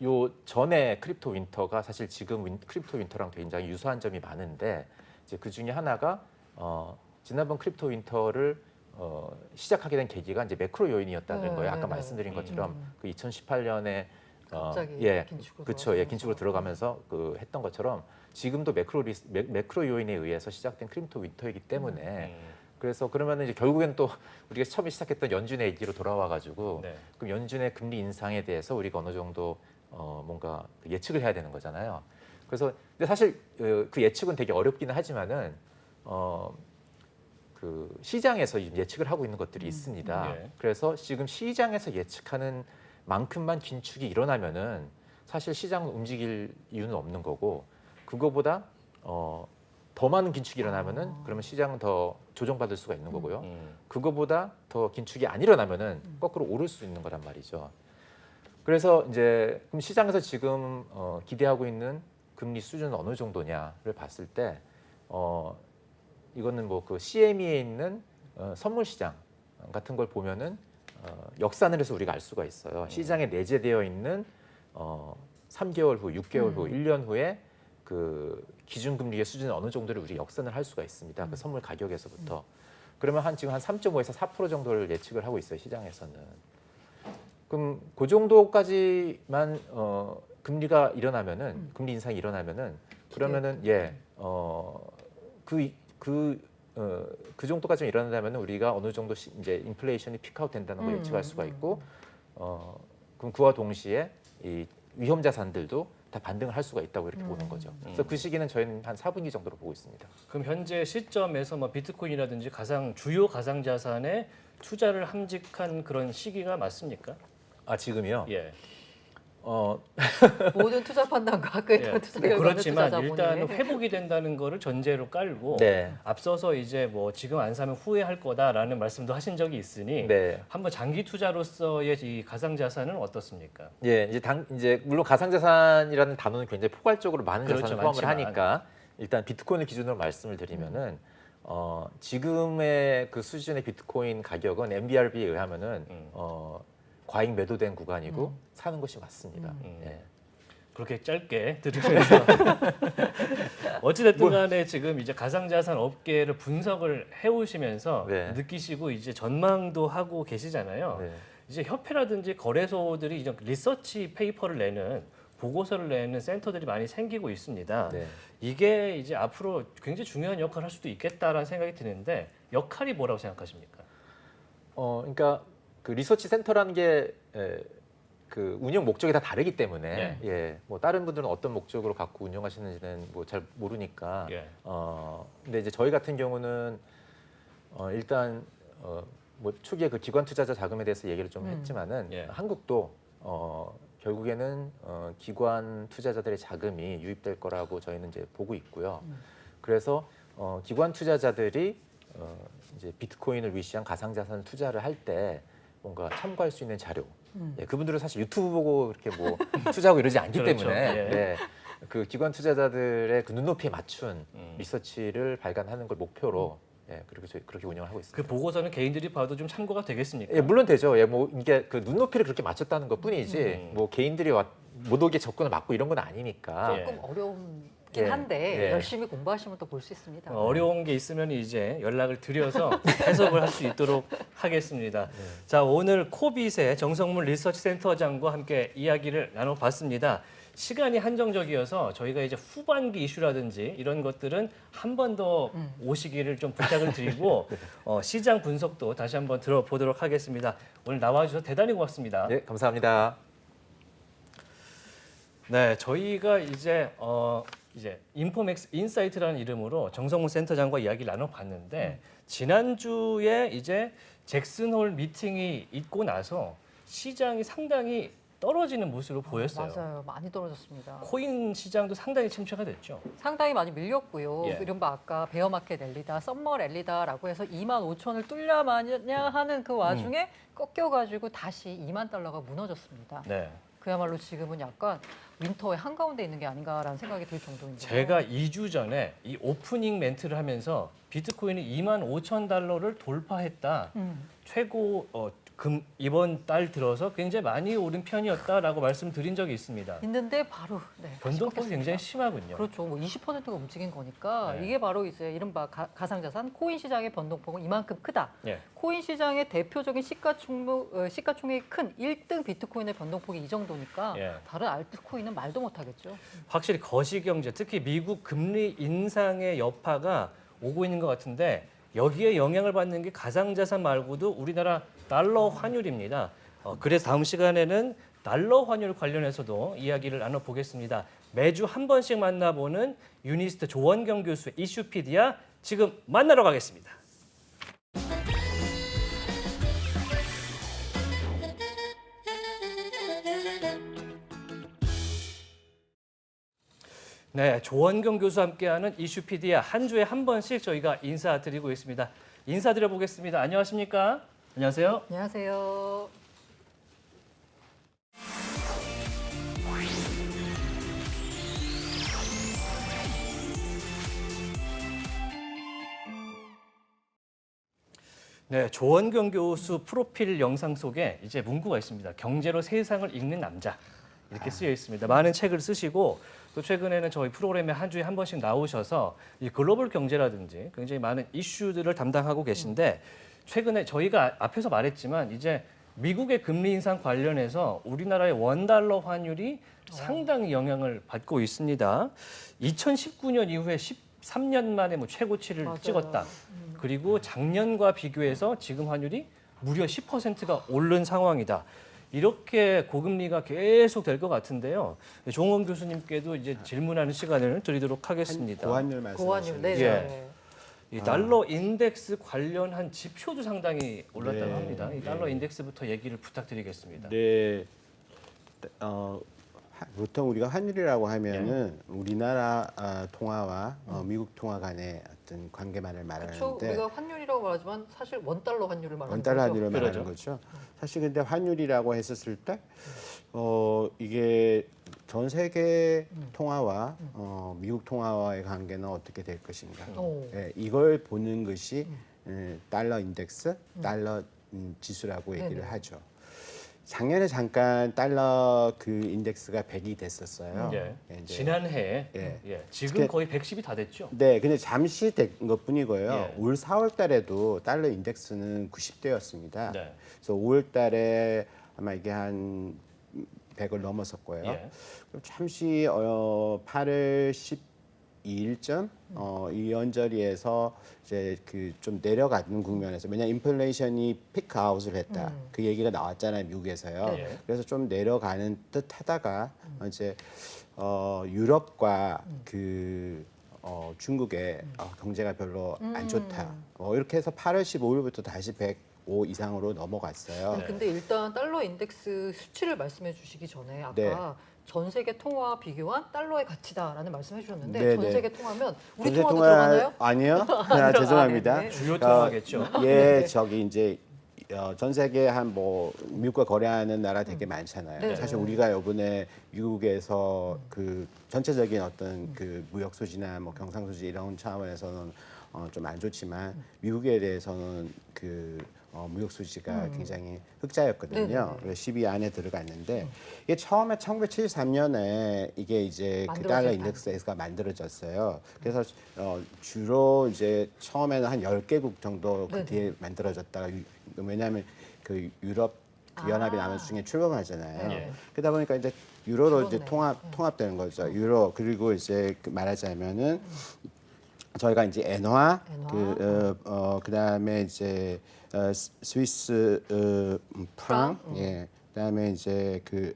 요 전에 크립토 윈터가 사실 지금 크립토 윈터랑 굉장히 유사한 점이 많은데 이제 그 중에 하나가 지난번 크립토 윈터를 시작하게 된 계기가 이제 매크로 요인이었다는 거예요. 아까 말씀드린 것처럼 그 2018년에 갑자기 긴축으로 그렇죠. 예, 긴축으로 들어가면서 그 했던 것처럼 지금도 매크로 요인에 의해서 시작된 크립토 윈터이기 때문에 그래서 그러면 이제 결국엔 또 우리가 처음에 시작했던 연준의 얘기로 돌아와가지고 네. 그럼 연준의 금리 인상에 대해서 우리가 어느 정도 뭔가 예측을 해야 되는 거잖아요. 그래서 근데 사실 그 예측은 되게 어렵기는 하지만은 그 시장에서 예측을 하고 있는 것들이 있습니다. 네. 그래서 지금 시장에서 예측하는 만큼만 긴축이 일어나면은 사실 시장은 움직일 이유는 없는 거고 그거보다 더 많은 긴축이 일어나면은 그러면 시장은 더 조정받을 수가 있는 거고요. 그거보다 더 긴축이 안 일어나면은 거꾸로 오를 수 있는 거란 말이죠. 그래서 이제 그럼 시장에서 지금 기대하고 있는 금리 수준은 어느 정도냐를 봤을 때 이거는 뭐 그 CME에 있는 선물 시장 같은 걸 보면은 역산을 해서 우리가 알 수가 있어요. 시장에 내재되어 있는 3개월 후, 6개월 후, 1년 후에 그 기준금리의 수준은 어느 정도를 우리 역산을 할 수가 있습니다. 그 선물 가격에서부터. 그러면 지금 한 3.5에서 4% 정도를 예측을 하고 있어요. 시장에서는. 그럼 그 정도까지만 금리가 일어나면은 금리 인상이 일어나면은 그러면은 그 정도까지 일어난다면 우리가 어느 정도 이제 인플레이션이 피크아웃 된다는 걸 예측할 수가 있고 그럼 그와 동시에 이 위험 자산들도 다 반등을 할 수가 있다고 이렇게 보는 거죠. 그래서 그 시기는 저희는 한 4분기 정도로 보고 있습니다. 그럼 현재 시점에서 뭐 비트코인이라든지 주요 가상 자산에 투자를 함직한 그런 시기가 맞습니까? 아 지금이요? 예. 모든 투자 판단과 그 예. 투자 결과는 그렇지만 투자 일단은 자본이. 회복이 된다는 거를 전제로 깔고 네. 앞서서 이제 뭐 지금 안 사면 후회할 거다라는 말씀도 하신 적이 있으니 네. 한번 장기 투자로서의 이 가상 자산은 어떻습니까? 예, 이제 물론 가상자산이라는 단어는 굉장히 포괄적으로 많은 그렇죠, 자산을 포함을 많지만. 하니까 일단 비트코인을 기준으로 말씀을 드리면은 지금의 그 수준의 비트코인 가격은 MBRB에 의하면은 과잉 매도된 구간이고 사는 것이 맞습니다. 예. 그렇게 짧게 들으면서 어찌됐든 간에 지금 이제 가상자산 업계를 분석을 해오시면서 네. 느끼시고 이제 전망도 하고 계시잖아요. 네. 이제 협회라든지 거래소들이 이제 리서치 페이퍼를 내는 보고서를 내는 센터들이 많이 생기고 있습니다. 네. 이게 이제 앞으로 굉장히 중요한 역할을 할 수도 있겠다라는 생각이 드는데 역할이 뭐라고 생각하십니까? 그러니까 그 리서치 센터라는 게 그 운영 목적이 다 다르기 때문에 뭐 다른 분들은 어떤 목적으로 갖고 운영하시는지는 뭐 잘 모르니까 근데 이제 저희 같은 경우는 일단 뭐 초기에 그 기관 투자자 자금에 대해서 얘기를 좀 했지만은 한국도 결국에는 기관 투자자들의 자금이 유입될 거라고 저희는 이제 보고 있고요. 그래서 기관 투자자들이 이제 비트코인을 위시한 가상자산 투자를 할 때 뭔가 참고할 수 있는 자료. 그분들은 사실 유튜브 보고 이렇게 뭐 투자하고 이러지 않기 그렇죠. 때문에 그 기관 투자자들의 그 눈높이에 맞춘 리서치를 발간하는 걸 목표로 그렇게 운영을 하고 있습니다. 그 보고서는 개인들이 봐도 좀 참고가 되겠습니까? 예, 물론 되죠. 뭐 이게 그 눈높이를 그렇게 맞췄다는 것뿐이지 뭐 개인들이 못 오게 접근을 막고 이런 건 아니니까. 조금 어려움긴 예. 한데 예. 열심히 공부하시면 또 볼 수 있습니다. 어려운 게 있으면 이제 연락을 드려서 해석을 할 수 있도록 하겠습니다. 자, 오늘 코빗의 정성문 리서치 센터장과 함께 이야기를 나눠봤습니다. 시간이 한정적이어서 저희가 이제 후반기 이슈라든지 이런 것들은 한 번 더 오시기를 좀 부탁을 드리고 시장 분석도 다시 한번 들어보도록 하겠습니다. 오늘 나와주셔서 대단히 고맙습니다. 네, 감사합니다. 네, 저희가 이제 인포맥스 인사이트라는 이름으로 정성문 센터장과 이야기를 나눠봤는데 지난주에 이제 잭슨홀 미팅이 있고 나서 시장이 상당히 떨어지는 모습으로 보였어요. 맞아요. 많이 떨어졌습니다. 코인 시장도 상당히 침체가 됐죠. 상당히 많이 밀렸고요. 예. 이른바 아까 베어마켓 랠리다, 썸머 랠리다라고 해서 2만 5천을 뚫려 마냐 하는 그 와중에 꺾여가지고 다시 2만 달러가 무너졌습니다. 네. 그야말로 지금은 약간 윈터의 한가운데 있는 게 아닌가라는 생각이 들 정도인데요. 제가 2주 전에 이 오프닝 멘트를 하면서 비트코인이 2만 5천 달러를 돌파했다. 최고 이번 달 들어서 굉장히 많이 오른 편이었다라고 말씀드린 적이 있습니다. 있는데 바로 변동폭이 굉장히 심하군요. 그렇죠. 뭐 20%가 움직인 거니까 네. 이게 바로 이제 이른바 가상자산 코인 시장의 변동폭은 이만큼 크다. 예. 코인 시장의 대표적인 시가총액이 큰 1등 비트코인의 변동폭이 이 정도니까 예. 다른 알트코인은 말도 못하겠죠. 확실히 거시경제, 특히 미국 금리 인상의 여파가 오고 있는 것 같은데 여기에 영향을 받는 게 가상자산 말고도 우리나라 달러 환율입니다. 그래서 다음 시간에는 달러 환율 관련해서도 이야기를 나눠보겠습니다. 매주 한 번씩 만나보는 유니스트 조원경 교수의 이슈피디아 지금 만나러 가겠습니다. 네, 조원경 교수와 함께하는 이슈피디아 한 주에 한 번씩 저희가 인사드리고 있습니다. 인사드려 보겠습니다. 안녕하십니까? 안녕하세요. 안녕하세요. 네, 조원경 교수 프로필 영상 속에 이제 문구가 있습니다. 경제로 세상을 읽는 남자 이렇게 쓰여 있습니다. 많은 책을 쓰시고 또 최근에는 저희 프로그램에 한 주에 한 번씩 나오셔서 이 글로벌 경제라든지 굉장히 많은 이슈들을 담당하고 계신데 최근에 저희가 앞에서 말했지만 이제 미국의 금리 인상 관련해서 우리나라의 원달러 환율이 상당히 영향을 받고 있습니다. 2019년 이후에 13년 만에 뭐 최고치를 맞아요. 찍었다. 그리고 작년과 비교해서 지금 환율이 무려 10%가 오른 상황이다. 이렇게 고금리가 계속 될 것 같은데요. 종원 교수님께도 이제 질문하는 시간을 드리도록 하겠습니다. 고환율 고환율, 말씀하시는 네. 예. 이 달러 인덱스 관련한 지표도 상당히 올랐다고 네. 합니다. 이 달러 인덱스부터 얘기를 부탁드리겠습니다. 네. 보통 우리가 환율이라고 하면은 우리나라 통화와 미국 통화 간의 어떤 관계만을 그렇죠. 말하는데 우리가 환율이라고 말하지만 사실 원달러 환율을 말하는 원달러 거죠. 환율을 그러죠. 말하는 거죠. 사실 근데 환율이라고 했었을 때 이게 전 세계 통화와 미국 통화와의 관계는 어떻게 될 것인가. 오. 예, 이걸 보는 것이 달러 인덱스, 달러 지수라고 얘기를 네네. 하죠. 작년에 잠깐 달러 그 인덱스가 100이 됐었어요. 예. 예, 이제 지난해 예. 지금 거의 110이 다 됐죠. 네, 근데 잠시 된 것뿐이고요. 예. 올 4월 달에도 달러 인덱스는 90대였습니다. 네. 그래서 5월 달에 아마 이게 한 100을 넘었었고요. 예. 그럼 잠시 8월 12일쯤 이 언저리에서 이제 그 좀 내려가는 국면에서 왜냐 인플레이션이 피크아웃을 했다. 그 얘기가 나왔잖아요, 미국에서요. 네. 그래서 좀 내려가는 듯하다가 이제 유럽과 그 중국의 경제가 별로 안 좋다. 이렇게 해서 8월 15일부터 다시 105 이상으로 넘어갔어요. 네. 근데 일단 달러 인덱스 수치를 말씀해 주시기 전에 아까 네. 전 세계 통화 비교한 달러의 가치다라는 말씀해 주셨는데 네, 전 네. 세계 통화면 우리 전세 통화도 통화- 들어가나요? 아니요. 죄송합니다. 네, 네. 주요 통화겠죠. 예, 저기 이제 전 세계 한 뭐 미국과 거래하는 나라 되게 많잖아요. 네. 사실 우리가 이번에 미국에서 그 전체적인 어떤 그 무역 수지나 뭐 경상 수지 이런 차원에서는 좀 안 좋지만 미국에 대해서는 그 무역 수지가 굉장히 흑자였거든요. 네네네. 그래서 10위 안에 들어갔는데 이게 처음에 1973년에 이게 이제 그 달러 만들어졌다. 인덱스가 만들어졌어요. 그래서 주로 이제 처음에는 한 10개국 정도 그 네네. 뒤에 만들어졌다가 왜냐하면 그 유럽 그 연합이 아. 나중에 출범하잖아요. 네. 그러다 보니까 이제 유로로 이제 그렇네. 통합되는 거죠. 유로 그리고 이제 그 말하자면은 저희가 이제 엔화, 그다음에 이제 스위스 프랑, 예, 그다음에 이제 그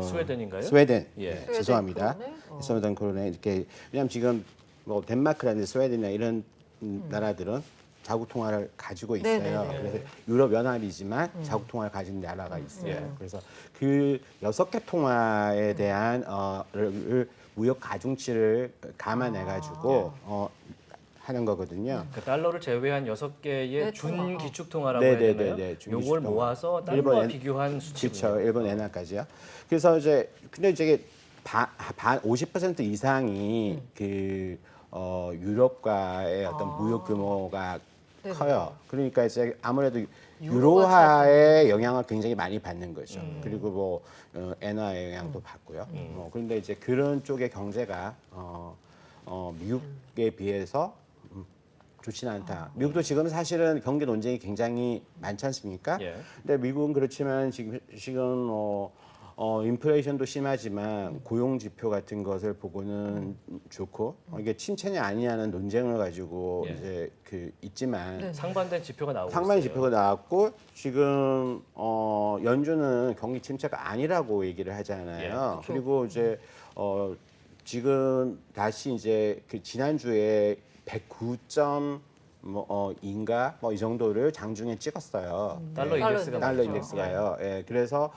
스웨덴인가요? 스웨덴, 예. 예, 죄송합니다. 크로네? 스웨덴 크로네 이렇게 왜냐하면 지금 뭐 덴마크라든지 스웨덴이나 이런 나라들은 자국 통화를 가지고 있어요. 네네네. 그래서 유럽 연합이지만 자국 통화를 가진 나라가 있어요. 그래서 그 6개 통화에 대한 무역 가중치를 감안해 가지고 하는 거거든요. 그 달러를 제외한 6개의 네, 준 기축 통화라고 네, 해야 네, 되나요? 네, 네, 준 요걸 기축 통화. 모아서 달러와 일본 비교한 수치군요. 그렇죠. 일본 엔화까지요. 그래서 이제 근데 이제 반 50% 이상이 그 유럽과의 어떤 무역 규모가 네네. 커요. 그러니까 이제 아무래도 유로가 유로화의 영향을 굉장히 많이 받는 거죠. 그리고 뭐 엔화의 영향도 받고요. 그런데 이제 그런 쪽의 경제가 미국에 비해서 좋지는 않다. 미국도 지금 사실은 경기 논쟁이 굉장히 많지 않습니까? 예. 근데 미국은 그렇지만 지금 인플레이션도 심하지만 고용 지표 같은 것을 보고는 좋고 이게 침체냐 아니냐는 논쟁을 가지고 예. 이제 그 있지만 네. 상반된 지표가 나오고 상반기 있어요. 지표가 나왔고 지금 연준은 경기 침체가 아니라고 얘기를 예, 하잖아요. 그렇죠. 그리고 이제 지금 다시 이제 그 지난주에 109점 인가 뭐 이 정도를 장중에 찍었어요. 달러 예. 인덱스가 달러 말이죠. 인덱스가요. 예. 그래서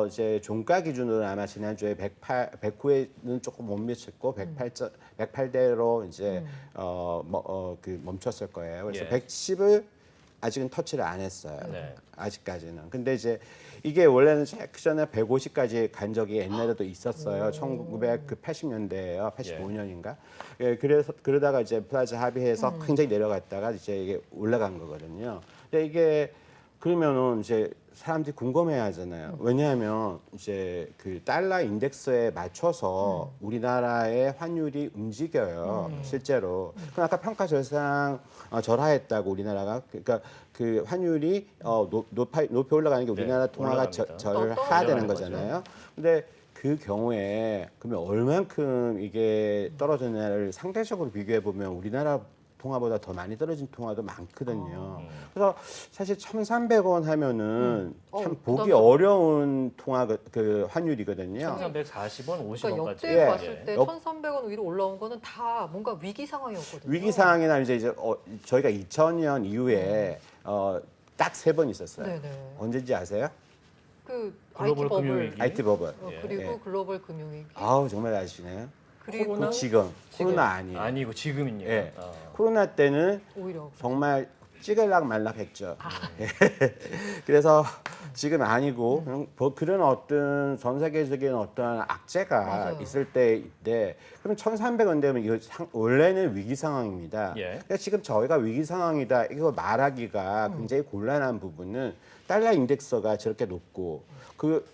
이제 종가 기준으로 아마 지난주에 109에는 조금 못 미쳤고 108대로 이제 그 멈췄을 거예요. 그래서 예. 110을 아직은 터치를 안 했어요. 네. 아직까지는. 근데 이제 이게 원래는 전에 150까지 간 적이 옛날에도 있었어요. 1980년대예요. 85년인가. 예, 그래서 그러다가 이제 플라자 합의해서 굉장히 내려갔다가 이제 이게 올라간 거거든요. 근데 이게 그러면은 이제 사람들이 궁금해 하잖아요. 왜냐하면 이제 그 달러 인덱스에 맞춰서 우리나라의 환율이 움직여요. 실제로. 그럼 아까 평가 절상 절하했다고 우리나라가 그러니까 그 환율이 높이 올라가는 게 우리나라 네, 통화가 올라갑니다. 절하되는 올라가는 거잖아요. 근데 그 경우에 그러면 얼만큼 이게 떨어졌냐를 상대적으로 비교해 보면 우리나라 통화보다 더 많이 떨어진 통화도 많거든요. 그래서 사실 1,300원 하면은 참 보기 부담스러워. 어려운 통화 그 환율이거든요. 1,340원, 50원까지. 그러니까 역대 예. 봤을 때 역- 1,300원 위로 올라온 거는 다 뭔가 위기 상황이었거든요. 위기 상황이나 이제 저희가 2000년 이후에 딱 3번 있었어요. 네네. 언제인지 아세요? 그 글로벌 IT 버블, 금융위기. IT 버블. 그리고 예. 글로벌 금융위기, 아우 정말 아시네요. 그리고 코로나? 지금 코로나 아니에요. 아니고 지금은요. 예. 아. 코로나 때는 오히려 정말 찍을락 말락했죠. 예. 그래서 지금 아니고 그런 어떤 전 세계적인 어떤 악재가 맞아요. 있을 때인데 그럼 1,300원 되면 이거 원래는 위기 상황입니다. 예. 그러니까 지금 저희가 위기 상황이다 이거 말하기가 굉장히 곤란한 부분은 달러 인덱스가 저렇게 높고 그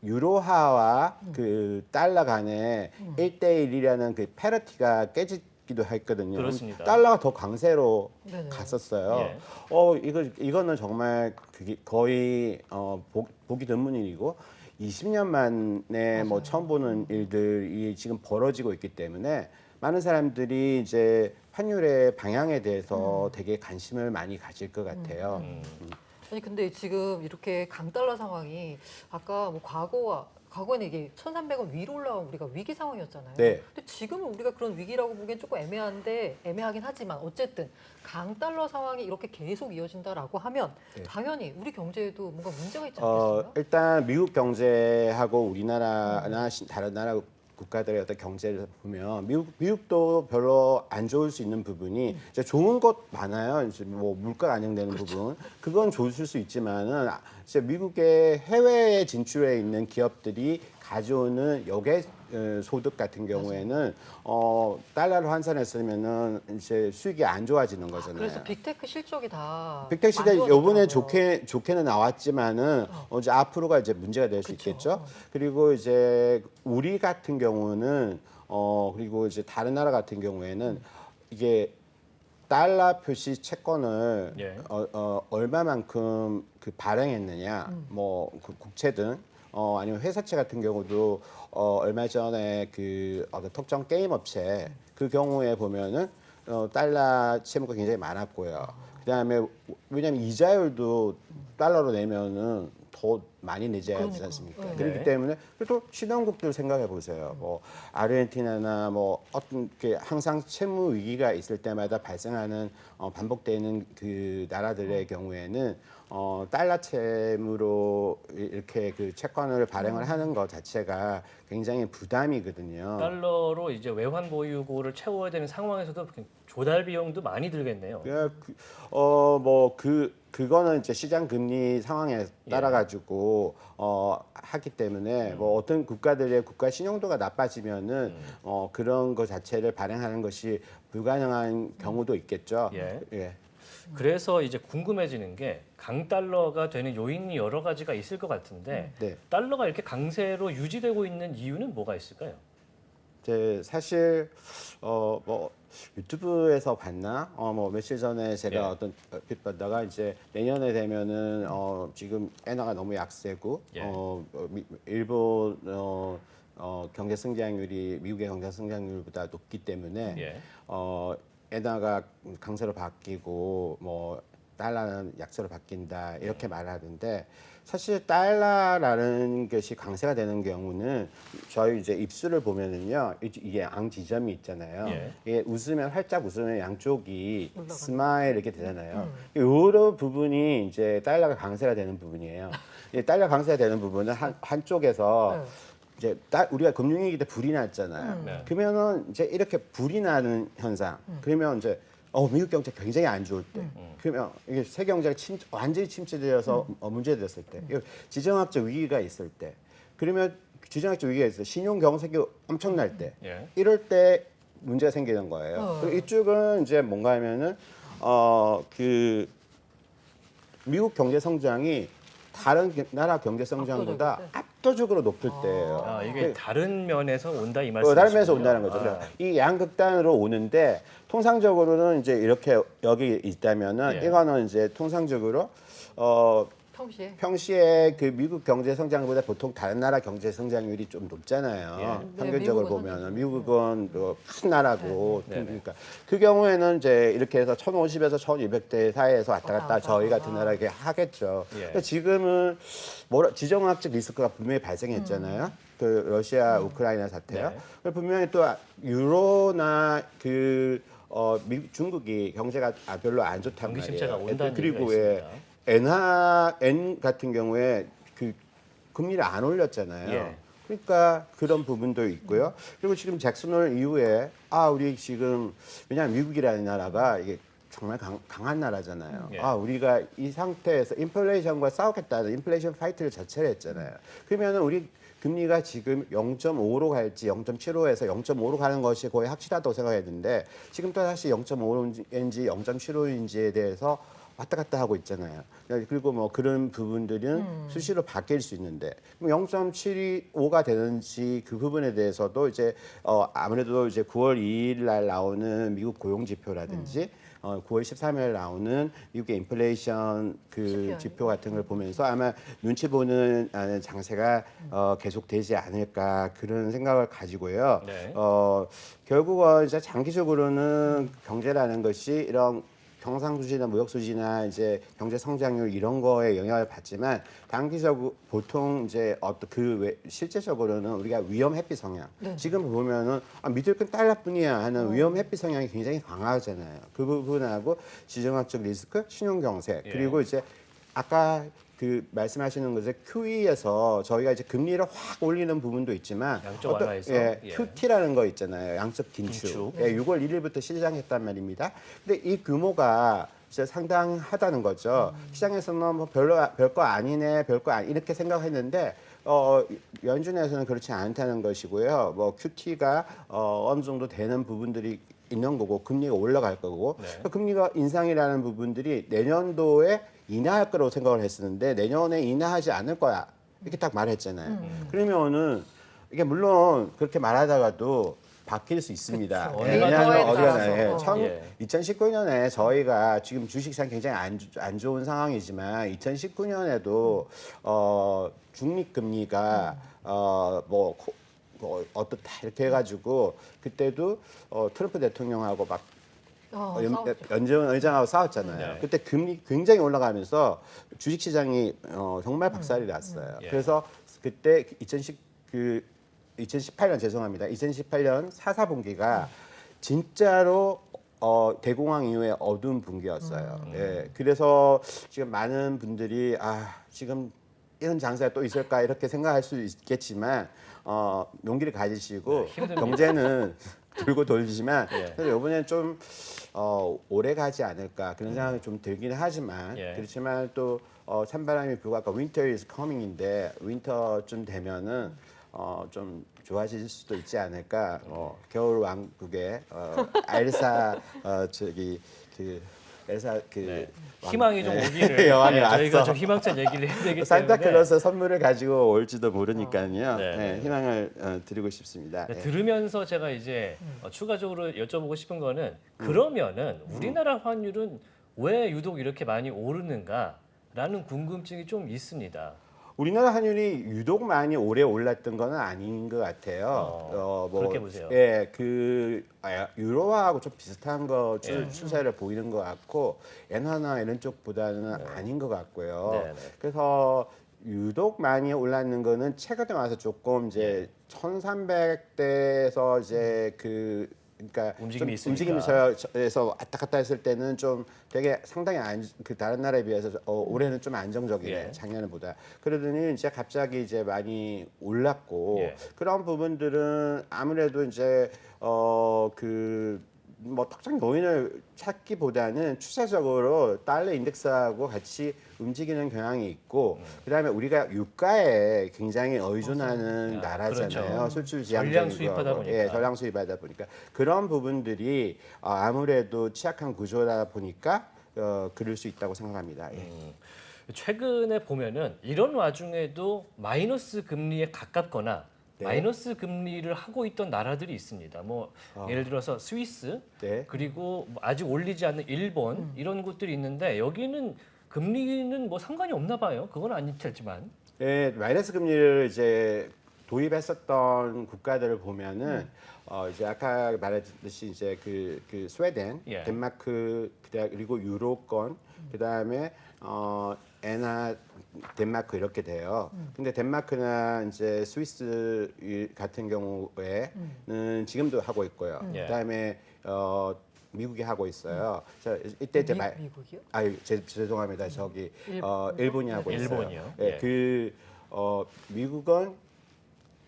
유로화와 그 달러 간의 1대1이라는 그 패러티가 깨지기도 했거든요. 그렇습니다. 달러가 더 강세로 네네. 갔었어요. 예. 이거는 정말 그게 거의 보기 드문 일이고 20년 만에 뭐 처음 보는 일들이 지금 벌어지고 있기 때문에 많은 사람들이 이제 환율의 방향에 대해서 되게 관심을 많이 가질 것 같아요. 아니 근데 지금 이렇게 강달러 상황이 아까 뭐 과거에는 이게 1,300원 위로 올라온 우리가 위기 상황이었잖아요. 네. 근데 지금은 우리가 그런 위기라고 보기엔 조금 애매하긴 하지만 어쨌든 강달러 상황이 이렇게 계속 이어진다라고 하면 당연히 우리 경제에도 뭔가 문제가 있지 않겠어요? 일단 미국 경제하고 우리나라나 다른 나라 국가들의 어떤 경제를 보면 미국도 별로 안 좋을 수 있는 부분이 이제 좋은 것 많아요. 이제 뭐 물가가 안정되는 부분 그건 좋을 수 있지만은 이제 미국의 해외에 진출해 있는 기업들이 가져오는 역외 소득 같은 경우에는 달러로 환산했으면은 이제 수익이 안 좋아지는 거잖아요. 그래서 빅테크 실적이 다 빅텍 시대 안 요번에 좋아졌더라고요. 좋게는 나왔지만은 이제 앞으로가 이제 문제가 될 수 그쵸. 있겠죠. 그리고 이제 우리 같은 경우는 그리고 이제 다른 나라 같은 경우에는 이게 달러 표시 채권을 예. 얼마만큼 그 발행했느냐, 뭐 국채든 아니면 회사채 같은 경우도 얼마 전에 그 어떤 특정 게임 업체 그 경우에 보면은 달러 채무가 굉장히 많았고요. 그다음에 왜냐하면 이자율도 달러로 내면은 더 많이 내줘야 되지 그러니까. 않습니까? 네. 그렇기 네. 때문에 또 신흥국들 생각해 보세요. 뭐 아르헨티나나 뭐 어떤 게 항상 채무 위기가 있을 때마다 발생하는 반복되는 그 나라들의 경우에는 달러 채무로 이렇게 그 채권을 발행을 하는 것 자체가 굉장히 부담이거든요. 달러로 이제 외환 보유고를 채워야 되는 상황에서도 조달 비용도 많이 들겠네요. 그거는 이제 시장 금리 상황에 따라 가지고 하기 때문에 뭐 어떤 국가들의 국가 신용도가 나빠지면은 그런 거 자체를 발행하는 것이 불가능한 경우도 있겠죠. 예. 예. 그래서 이제 궁금해지는 게 강달러가 되는 요인이 여러 가지가 있을 것 같은데 네. 달러가 이렇게 강세로 유지되고 있는 이유는 뭐가 있을까요? 이제 사실 뭐 유튜브에서 봤나 뭐 며칠 전에 제가 예. 어떤 얼핏 보다가 이제 내년에 되면은 지금 엔화가 너무 약세고 예. 일본 경제 성장률이 미국의 경제 성장률보다 높기 때문에 예. 엔화가 강세로 바뀌고 뭐 달러는 약세로 바뀐다 이렇게 말하는데 사실 달러라는 것이 강세가 되는 경우는 저희 이제 입술을 보면은요 이게 양 지점이 있잖아요. 예. 이게 웃으면 활짝 웃으면 양쪽이 올라가는 스마일 이렇게 되잖아요. 이런 부분이 이제 달러가 강세가 되는 부분이에요. 이 달러 강세가 되는 부분은 한쪽에서 네. 이제 우리가 금융위기 때 불이 났잖아요. 네. 그러면은 이제 이렇게 불이 나는 현상. 그러면 이제 미국 경제 굉장히 안 좋을 때. 그러면 이게 세계 경제가 완전히 침체되어서 문제됐을 때. 이거 지정학적 위기가 있을 때. 그러면 지정학적 위기가 있어요. 신용 경색이 엄청날 때. 예. 이럴 때 문제가 생기는 거예요. 그리고 이쪽은 이제 뭔가 하면은 그 미국 경제 성장이 다른 나라 경제 성장보다 압도적으로 높을 때예요. 아, 이게 다른 면에서 온다 이 말씀이시죠? 다른 면에서 온다는 거죠. 아, 그러니까 이 양극단으로 오는데 통상적으로는 이제 이렇게 여기 있다면은 예. 이거는 이제 통상적으로 평시에 평시에 그 미국 경제 성장보다 보통 다른 나라 경제 성장률이 좀 높잖아요. 예. 평균적으로 네, 미국은 보면은 미국은 큰 나라고 네, 네. 그러니까 그 경우에는 이제 이렇게 해서 1,050에서 1,200대 사이에서 왔다 갔다 왔다 저희 갔다. 같은 나라 이렇게 하겠죠. 예. 근데 지금은 지정학적 리스크가 분명히 발생했잖아요. 그 러시아 우크라이나 사태요. 네. 분명히 또 유로나 미국 중국이 경제가 별로 안 좋단 경기 말이에요. 침체가 온다는 그리고 얘기가 왜 있습니다. N 같은 경우에 그 금리를 안 올렸잖아요. 예. 그러니까 그런 부분도 있고요. 그리고 지금 잭슨홀 이후에 우리 지금 왜냐하면 미국이라는 나라가 이게 정말 강한 나라잖아요. 예. 우리가 이 상태에서 인플레이션과 싸우겠다는 인플레이션 파이트를 자체를 했잖아요. 그러면은 우리 금리가 지금 0.5로 갈지 0.75에서 0.5로 가는 것이 거의 확실하다고 생각했는데 지금 또 다시 0.5인지 0.75인지에 대해서 왔다 갔다 하고 있잖아요. 그리고 뭐 그런 부분들은 수시로 바뀔 수 있는데 0.75가 되는지 그 부분에 대해서도 이제 아무래도 이제 9월 2일 날 나오는 미국 고용 지표라든지 9월 13일 나오는 미국의 인플레이션 그 지표 같은 걸 보면서 아마 눈치 보는 장세가 계속되지 않을까 그런 생각을 가지고요. 네. 결국은 이제 장기적으로는 경제라는 것이 이런 경상수지나 무역수지나 이제 경제 성장률 이런 거에 영향을 받지만 단기적으로 보통 이제 실제적으로는 우리가 위험 회피 성향 지금 보면은 믿을 건 달러뿐이야 하는 위험 회피 성향이 굉장히 강하잖아요. 그 부분하고 지정학적 리스크, 신용 경색 그리고 이제 아까 그 말씀하시는 것에 QE에서 저희가 이제 금리를 확 올리는 부분도 있지만 양적 완화해서 QT라는 거 있잖아요. 양적 긴축. 6월 1일부터 시작했단 말입니다. 근데 이 규모가 진짜 상당하다는 거죠. 시장에서는 뭐 별거 아니네, 이렇게 생각했는데 연준에서는 그렇지 않다는 것이고요. 뭐 QT가 어느 정도 되는 부분들이 있는 거고 금리가 올라갈 거고 금리가 인상이라는 부분들이 내년도에 인하할 거라고 생각을 했었는데 내년에 인하하지 않을 거야 이렇게 딱 말했잖아요. 그러면은 이게 물론 그렇게 말하다가도 바뀔 수 있습니다. 그쵸. 왜냐하면 어디가 따라서. 2019년에 저희가 지금 주식시장 굉장히 안 좋은 상황이지만 2019년에도 중립금리가 어떻다 이렇게 해가지고 그때도 트럼프 대통령하고 막 싸웠죠. 연준 의장하고 싸웠잖아요. 네. 그때 금리 굉장히 올라가면서 주식시장이 정말 박살이 났어요. 예. 그래서 그때 2018년 죄송합니다. 2018년 4분기가 진짜로 대공황 이후에 어두운 분기였어요. 예, 그래서 지금 많은 분들이 지금 이런 장사가 또 있을까 이렇게 생각할 수 있겠지만 용기를 가지시고 경제는 들고 돌지만 그래서 이번엔 좀 오래 가지 않을까 그런 생각이 좀 들긴 하지만 그렇지만 또 찬바람이 불고 아까 winter is coming인데 윈터쯤 되면은 좀 좋아질 수도 있지 않을까. 겨울 왕국의 엘사 엘사 희망이 좀 오기를 여왕이 저희가 왔어. 좀 희망찬 얘기를 해야 되기 때문에 산타클로스 선물을 가지고 올지도 모르니까요. 네, 네. 희망을 드리고 싶습니다. 네, 예. 들으면서 제가 이제 추가적으로 여쭤보고 싶은 거는 그러면은 우리나라 환율은 왜 유독 이렇게 많이 오르는가라는 궁금증이 좀 있습니다. 우리나라 환율이 유독 많이 오래 올랐던 건 아닌 것 같아요. 그렇게 보세요. 예, 유로화하고 좀 비슷한 거 추세를 보이는 것 같고 엔화나 이런 쪽보다는 아닌 것 같고요. 네, 네. 그래서 유독 많이 올랐는 거는 최근에 와서 조금 이제 1,300대에서 이제 그러니까 움직임이 있으니까. 움직임에서 왔다 갔다 했을 때는 좀 되게 상당히 다른 나라에 비해서 올해는 좀 안정적이래 작년보다. 그러더니 이제 갑자기 이제 많이 올랐고 그런 부분들은 아무래도 이제 뭐 특정 요인을 찾기보다는 추세적으로 달러 인덱스하고 같이 움직이는 경향이 있고 그다음에 우리가 유가에 굉장히 의존하는 나라잖아요. 그렇죠. 수출 전량 지향적인 수입하다 거고. 보니까. 예, 전량 수입하다 보니까 그런 부분들이 아무래도 취약한 구조다 보니까 그럴 수 있다고 생각합니다. 예. 최근에 보면은 이런 와중에도 마이너스 금리에 가깝거나 마이너스 금리를 하고 있던 나라들이 있습니다. 뭐 예를 들어서 스위스 그리고 뭐 아직 올리지 않는 일본 이런 곳들이 있는데 여기는 금리는 뭐 상관이 없나 봐요. 그건 아니겠지만. 예, 마이너스 금리를 이제 도입했었던 국가들을 보면은 이제 아까 말했듯이 이제 그 스웨덴, 덴마크 그리고 유로권 그다음에 엔화 덴마크 이렇게 돼요. 근데 덴마크나 이제 스위스 같은 경우에는 지금도 하고 있고요. 그다음에 미국이 하고 있어요. 자, 이때 이제 미국이요? 죄송합니다. 저기 일본이 하고 있어요. 일본이요? 예, 미국은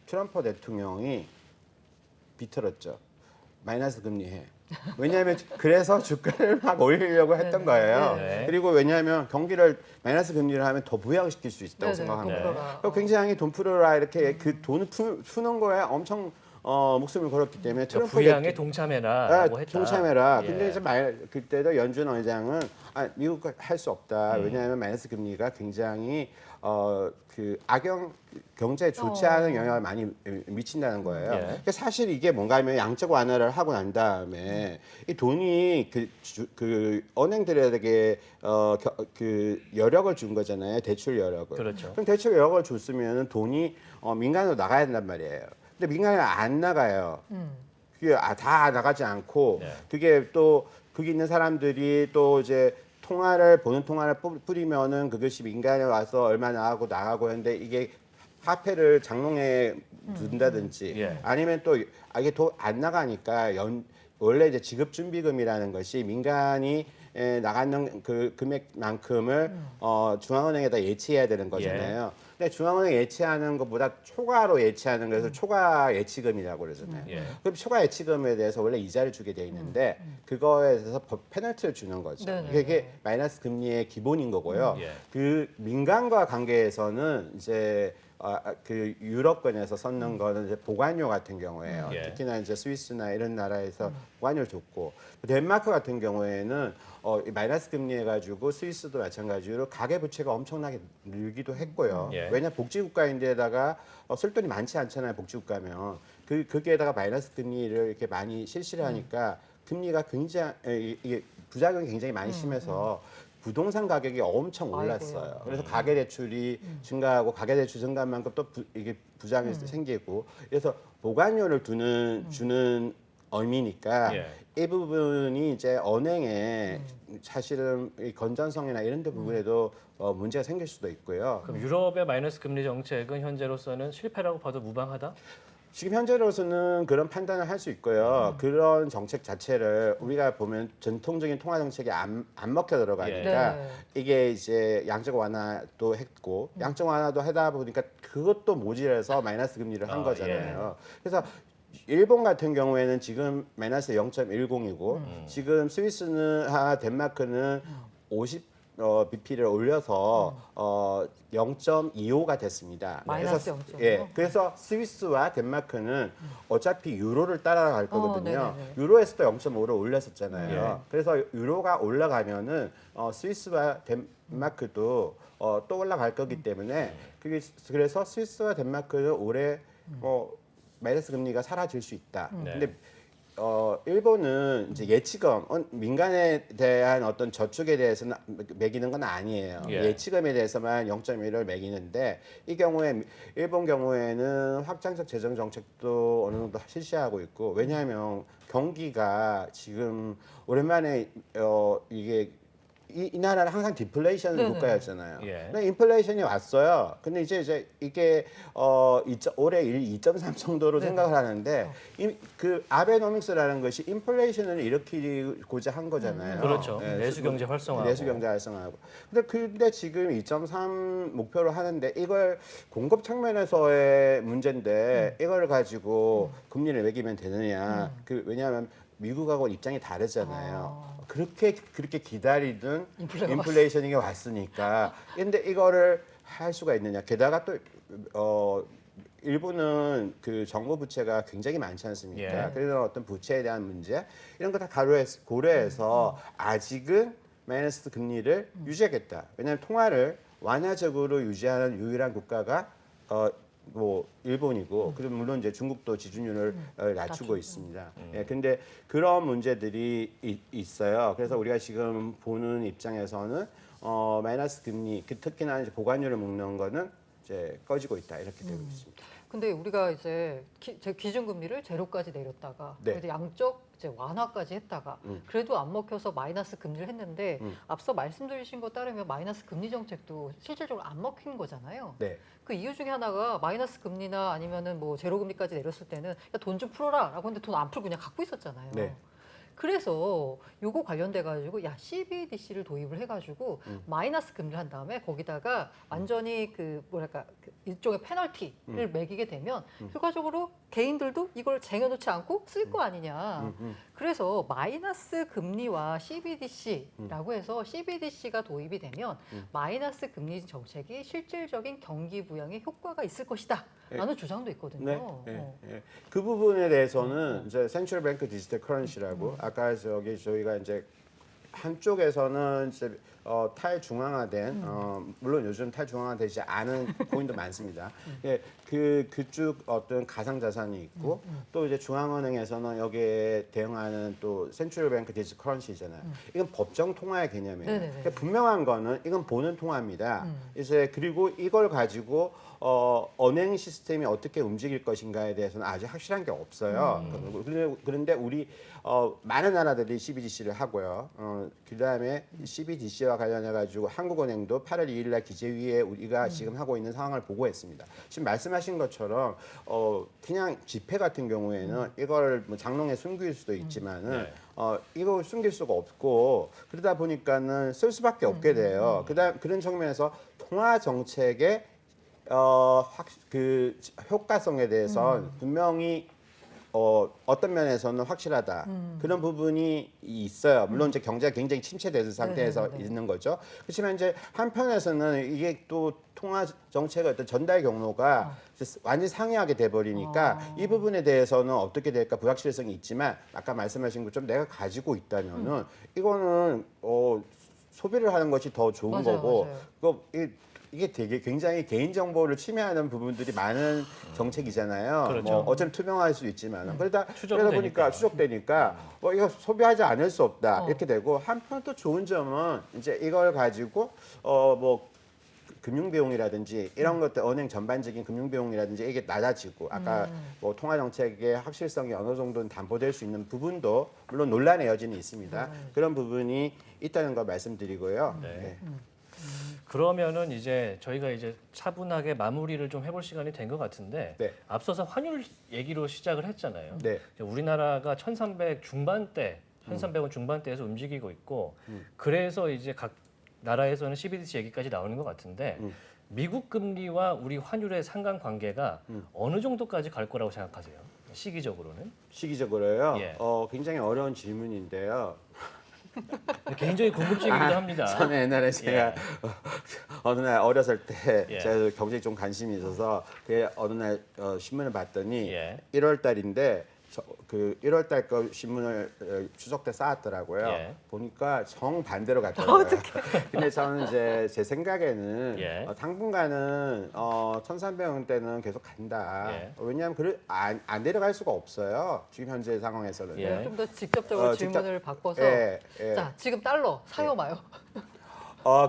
트럼프 대통령이 비틀었죠. 마이너스 금리해. 왜냐하면 그래서 주가를 막 올리려고 했던 거예요. 그리고 왜냐하면 경기를 마이너스 금리를 하면 더 부양시킬 수 있다고 생각합니다. 굉장히 돈 풀어라 이렇게 그 돈을 푸는 거에 엄청 목숨을 걸었기 때문에 트럼프 부양에 동참해라라고 했다. 동참해라. 근데 이제 그때도 연준 의장은 미국 할 수 없다. 왜냐하면 마이너스 금리가 굉장히 악영 경제에 좋지 않은 영향을 많이 미친다는 거예요. 그러니까 사실 이게 뭔가하면 양적 완화를 하고 난 다음에 이 돈이 그 은행들에게 그 여력을 준 거잖아요. 대출 여력을. 그렇죠. 그럼 대출 여력을 줬으면 돈이 민간으로 나가야 된단 말이에요. 근데 민간에 안 나가요. 그게 다 나가지 않고 그게 또 거기 있는 사람들이 또 이제 보는 통화를 뿌리면은 그것이 민간에 와서 얼마 나가고 했는데 이게 화폐를 장롱에 둔다든지 아니면 또 이게 더 안 나가니까 원래 이제 지급준비금이라는 것이 민간이 나가는 그 금액만큼을 중앙은행에다 예치해야 되는 거잖아요. 근데 중앙은행 예치하는 것보다 초과로 예치하는 것을 초과 예치금이라고 그러잖아요. 그럼 초과 예치금에 대해서 원래 이자를 주게 돼 있는데 그거에 대해서 페널티를 주는 거죠. 그게 마이너스 금리의 기본인 거고요. 그 민간과 관계에서는 이제 그 유럽권에서 썼는 거는 이제 보관료 같은 경우에요. 특히나 이제 스위스나 이런 나라에서 보관료를 줬고 덴마크 같은 경우에는 마이너스 금리 해가지고 스위스도 마찬가지로 가계 부채가 엄청나게 늘기도 했고요. 왜냐 복지국가인데다가 쓸 돈이 많지 않잖아요. 복지국가면 거기에다가 마이너스 금리를 이렇게 많이 실시를 하니까 금리가 굉장히 이게 부작용이 굉장히 많이 심해서. 부동산 가격이 엄청 올랐어요. 아이고요. 그래서 가계 대출이 증가하고 가계 대출 증가한 만큼 또 이게 부작용이 생기고 그래서 보관료를 주는 의미니까 예. 이 부분이 이제 언행에 사실은 이 건전성이나 이런 데 부분에도 문제가 생길 수도 있고요. 그럼 유럽의 마이너스 금리 정책은 현재로서는 실패라고 봐도 무방하다? 지금 현재로서는 그런 판단을 할 수 있고요. 그런 정책 자체를 우리가 보면 전통적인 통화 정책이 안 먹혀 들어가니까 네. 이게 이제 양적 완화도 했고 양적 완화도 하다 보니까 그것도 모질해서 마이너스 금리를 한 거잖아요. 그래서 일본 같은 경우에는 지금 마이너스 0.10이고 지금 스위스는 덴마크는 50 BP를 올려서 0.25가 됐습니다. 마이너스 그래서, 0.25? 예, 그래서 스위스와 덴마크는 어차피 유로를 따라갈 거거든요. 네네네. 유로에서도 0.5를 올렸었잖아요. 예. 그래서 유로가 올라가면은 스위스와 덴마크도 또 올라갈 거기 때문에 그래서 스위스와 덴마크는 올해 마이너스 금리가 사라질 수 있다. 네. 근데 일본은 이제 예치금 민간에 대한 어떤 저축에 대해서는 매기는 건 아니에요. 예. 예치금에 대해서만 0.1을 매기는데 이 경우에 일본 경우에는 확장적 재정 정책도 어느 정도 실시하고 있고 왜냐하면 경기가 지금 오랜만에 이게 이 나라는 항상 디플레이션 네네. 국가였잖아요. 예. 근데 인플레이션이 왔어요. 근데 이제 이게 올해 2.3 정도로 네네. 생각을 하는데 그 아베노믹스라는 것이 인플레이션을 일으키고자 한 거잖아요. 그렇죠. 예, 내수 경제 활성화하고. 내수 경제 활성화하고. 근데 지금 2.3 목표로 하는데 이걸 공급 측면에서의 문제인데 이걸 가지고 금리를 매기면 되느냐? 왜냐하면 미국하고 입장이 다르잖아요. 그렇게 기다리던 인플레이션이 왔으니까. 근데 이거를 할 수가 있느냐? 게다가 또 일본은 그 정부 부채가 굉장히 많지 않습니까? 예. 그래서 어떤 부채에 대한 문제 이런 거 다 고려해서 아직은 마이너스 금리를 유지하겠다. 왜냐하면 통화를 완화적으로 유지하는 유일한 국가가 일본이고 그리고 물론 이제 중국도 지준율을 낮추고 있습니다. 예, 근데 그런 문제들이 있어요. 그래서 우리가 지금 보는 입장에서는 마이너스 금리, 특히나 이제 보관율을 묶는 거는 이제 꺼지고 있다 이렇게 되고 있습니다. 근데 우리가 이제 기준금리를 제로까지 내렸다가 네. 그래서 양적 이제 완화까지 했다가 그래도 안 먹혀서 마이너스 금리를 했는데 앞서 말씀드리신 것 따르면 마이너스 금리 정책도 실질적으로 안 먹힌 거잖아요. 네. 그 이유 중에 하나가 마이너스 금리나 아니면은 뭐 제로 금리까지 내렸을 때는 돈 좀 풀어라라고 했는데 돈 안 풀고 그냥 갖고 있었잖아요. 네. 그래서 요거 관련돼 가지고 CBDC를 도입을 해가지고 마이너스 금리를 한 다음에 거기다가 완전히 그 일종의 페널티를 매기게 되면 결과적으로 개인들도 이걸 쟁여놓지 않고 쓸 거 아니냐. 그래서 마이너스 금리와 CBDC라고 해서 CBDC가 도입이 되면 마이너스 금리 정책이 실질적인 경기 부양에 효과가 있을 것이다. 라는 주장도 있거든요. 그 부분에 대해서는 이제 센트럴 뱅크 디지털 커런시라고 아까 저희가 이제 한쪽에서는 이제 탈중앙화된 물론 요즘 탈중앙화되지 않은 코인도 많습니다. 예, 그쪽 어떤 가상 자산이 있고 또 이제 중앙은행에서는 여기에 대응하는 또 센트럴 뱅크 디지털 커런시잖아요. 이건 법정 통화의 개념이에요. 그러니까 분명한 거는 이건 보는 통화입니다. 이제 그리고 이걸 가지고 언행 시스템이 어떻게 움직일 것인가에 대해서는 아직 확실한 게 없어요. 그런데 우리 많은 나라들이 CBDC를 하고요. 그다음에 CBDC와 관련해 가지고 한국은행도 8월 2일 날 기재위에 우리가 지금 하고 있는 상황을 보고했습니다. 지금 말씀하신 것처럼 그냥 지폐 같은 경우에는 이걸 뭐 장롱에 숨길 수도 있지만은 이거 숨길 수가 없고 그러다 보니까는 쓸 수밖에 없게 돼요. 그런 측면에서 통화 정책의 그 효과성에 대해서 분명히 어떤 면에서는 확실하다. 그런 부분이 있어요. 물론 이제 경제가 굉장히 침체된 상태에서 있는 거죠. 그렇지만 이제 한편에서는 이게 또 통화 정책의 어떤 전달 경로가 완전히 상이하게 돼버리니까 이 부분에 대해서는 어떻게 될까 불확실성이 있지만 아까 말씀하신 것처럼 내가 가지고 있다면은 이거는 소비를 하는 것이 더 좋은 거고 이게 되게 굉장히 개인 정보를 침해하는 부분들이 많은 정책이잖아요. 그렇죠. 뭐 어차피 투명할 수 있지만 그러다 추적되니까. 보니까 추적되니까 이거 소비하지 않을 수 없다 이렇게 되고 한편 또 좋은 점은 이제 이걸 가지고 금융 비용이라든지 이런 것들 은행 전반적인 금융 비용이라든지 이게 낮아지고 아까 뭐 통화 정책의 확실성이 어느 정도는 담보될 수 있는 부분도 물론 논란의 여지는 있습니다. 그런 부분이 있다는 걸 말씀드리고요. 네. 네. 그러면은 이제 저희가 이제 차분하게 마무리를 좀 해볼 시간이 된 것 같은데 네. 앞서서 환율 얘기로 시작을 했잖아요. 네. 우리나라가 1,300 중반대, 1,300원 중반대에서 움직이고 있고 그래서 이제 각 나라에서는 CBDC 얘기까지 나오는 것 같은데 미국 금리와 우리 환율의 상관관계가 어느 정도까지 갈 거라고 생각하세요? 시기적으로는? 시기적으로요. 예. 굉장히 어려운 질문인데요. 굉장히 궁금증이기도 합니다. 저는 옛날에 제가 예. 어느 날 어렸을 때 예. 제가 경제에 좀 관심이 있어서 그 어느 날 신문을 봤더니 예. 1월 달인데 그 1월 달 거 신문을 추석 때 쌓았더라고요. 예. 보니까 정 반대로 갔더라고요. 근데 저는 이제 제 생각에는 예. 당분간은 1,300원대는 계속 간다. 예. 왜냐하면 안 내려갈 수가 없어요. 지금 현재 상황에서는. 예. 좀 더 직접적으로 직접- 질문을 바꿔서 예, 예. 자 지금 달러 사요 마요?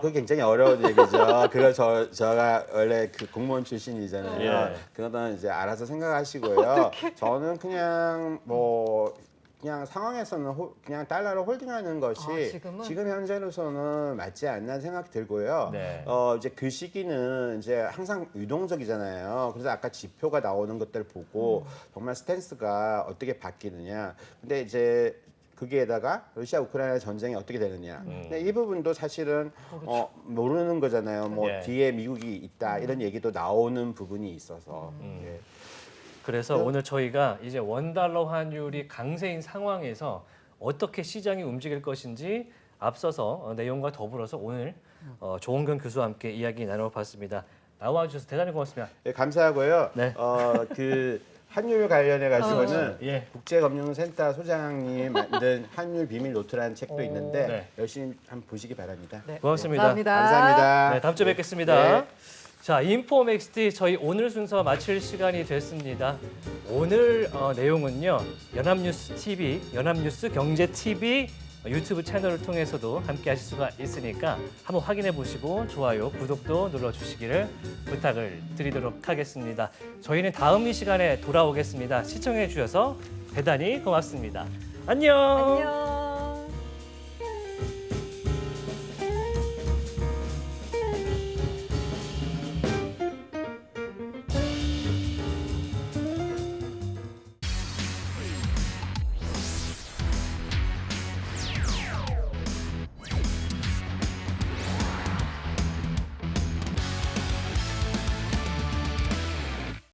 그게 굉장히 어려운 얘기죠. 그거 제가 원래 그 공무원 출신이잖아요. 예. 그거는 이제 알아서 생각하시고요. 저는 그냥 그냥 상황에서는 그냥 달러를 홀딩하는 것이 지금은? 지금 현재로서는 맞지 않나 생각 들고요. 네. 이제 그 시기는 이제 항상 유동적이잖아요. 그래서 아까 지표가 나오는 것들 보고 정말 스탠스가 어떻게 바뀌느냐. 근데 이제 거기에다가 러시아 우크라이나 전쟁이 어떻게 되느냐. 근데 이 부분도 사실은 모르는 거잖아요. 뭐 예. 뒤에 미국이 있다 이런 얘기도 나오는 부분이 있어서. 예. 그래서 오늘 저희가 이제 원달러 환율이 강세인 상황에서 어떻게 시장이 움직일 것인지 앞서서 내용과 더불어서 오늘 조홍근 교수와 함께 이야기 나눠봤습니다. 나와주셔서 대단히 고맙습니다. 예, 감사하고요. 네. 그 환율 관련해 가지고는 예. 국제금융센터 소장님 만든 환율 비밀 노트라는 책도 있는데 네. 열심히 한번 보시기 바랍니다. 네. 고맙습니다. 감사합니다. 네, 다음 주에 뵙겠습니다. 네. 자, 인포맥스티 저희 오늘 순서 마칠 시간이 됐습니다. 오늘 내용은요. 연합뉴스 TV, 연합뉴스 경제 TV 유튜브 채널을 통해서도 함께 하실 수가 있으니까 한번 확인해 보시고 좋아요, 구독도 눌러주시기를 부탁을 드리도록 하겠습니다. 저희는 다음 이 시간에 돌아오겠습니다. 시청해 주셔서 대단히 고맙습니다. 안녕. 안녕.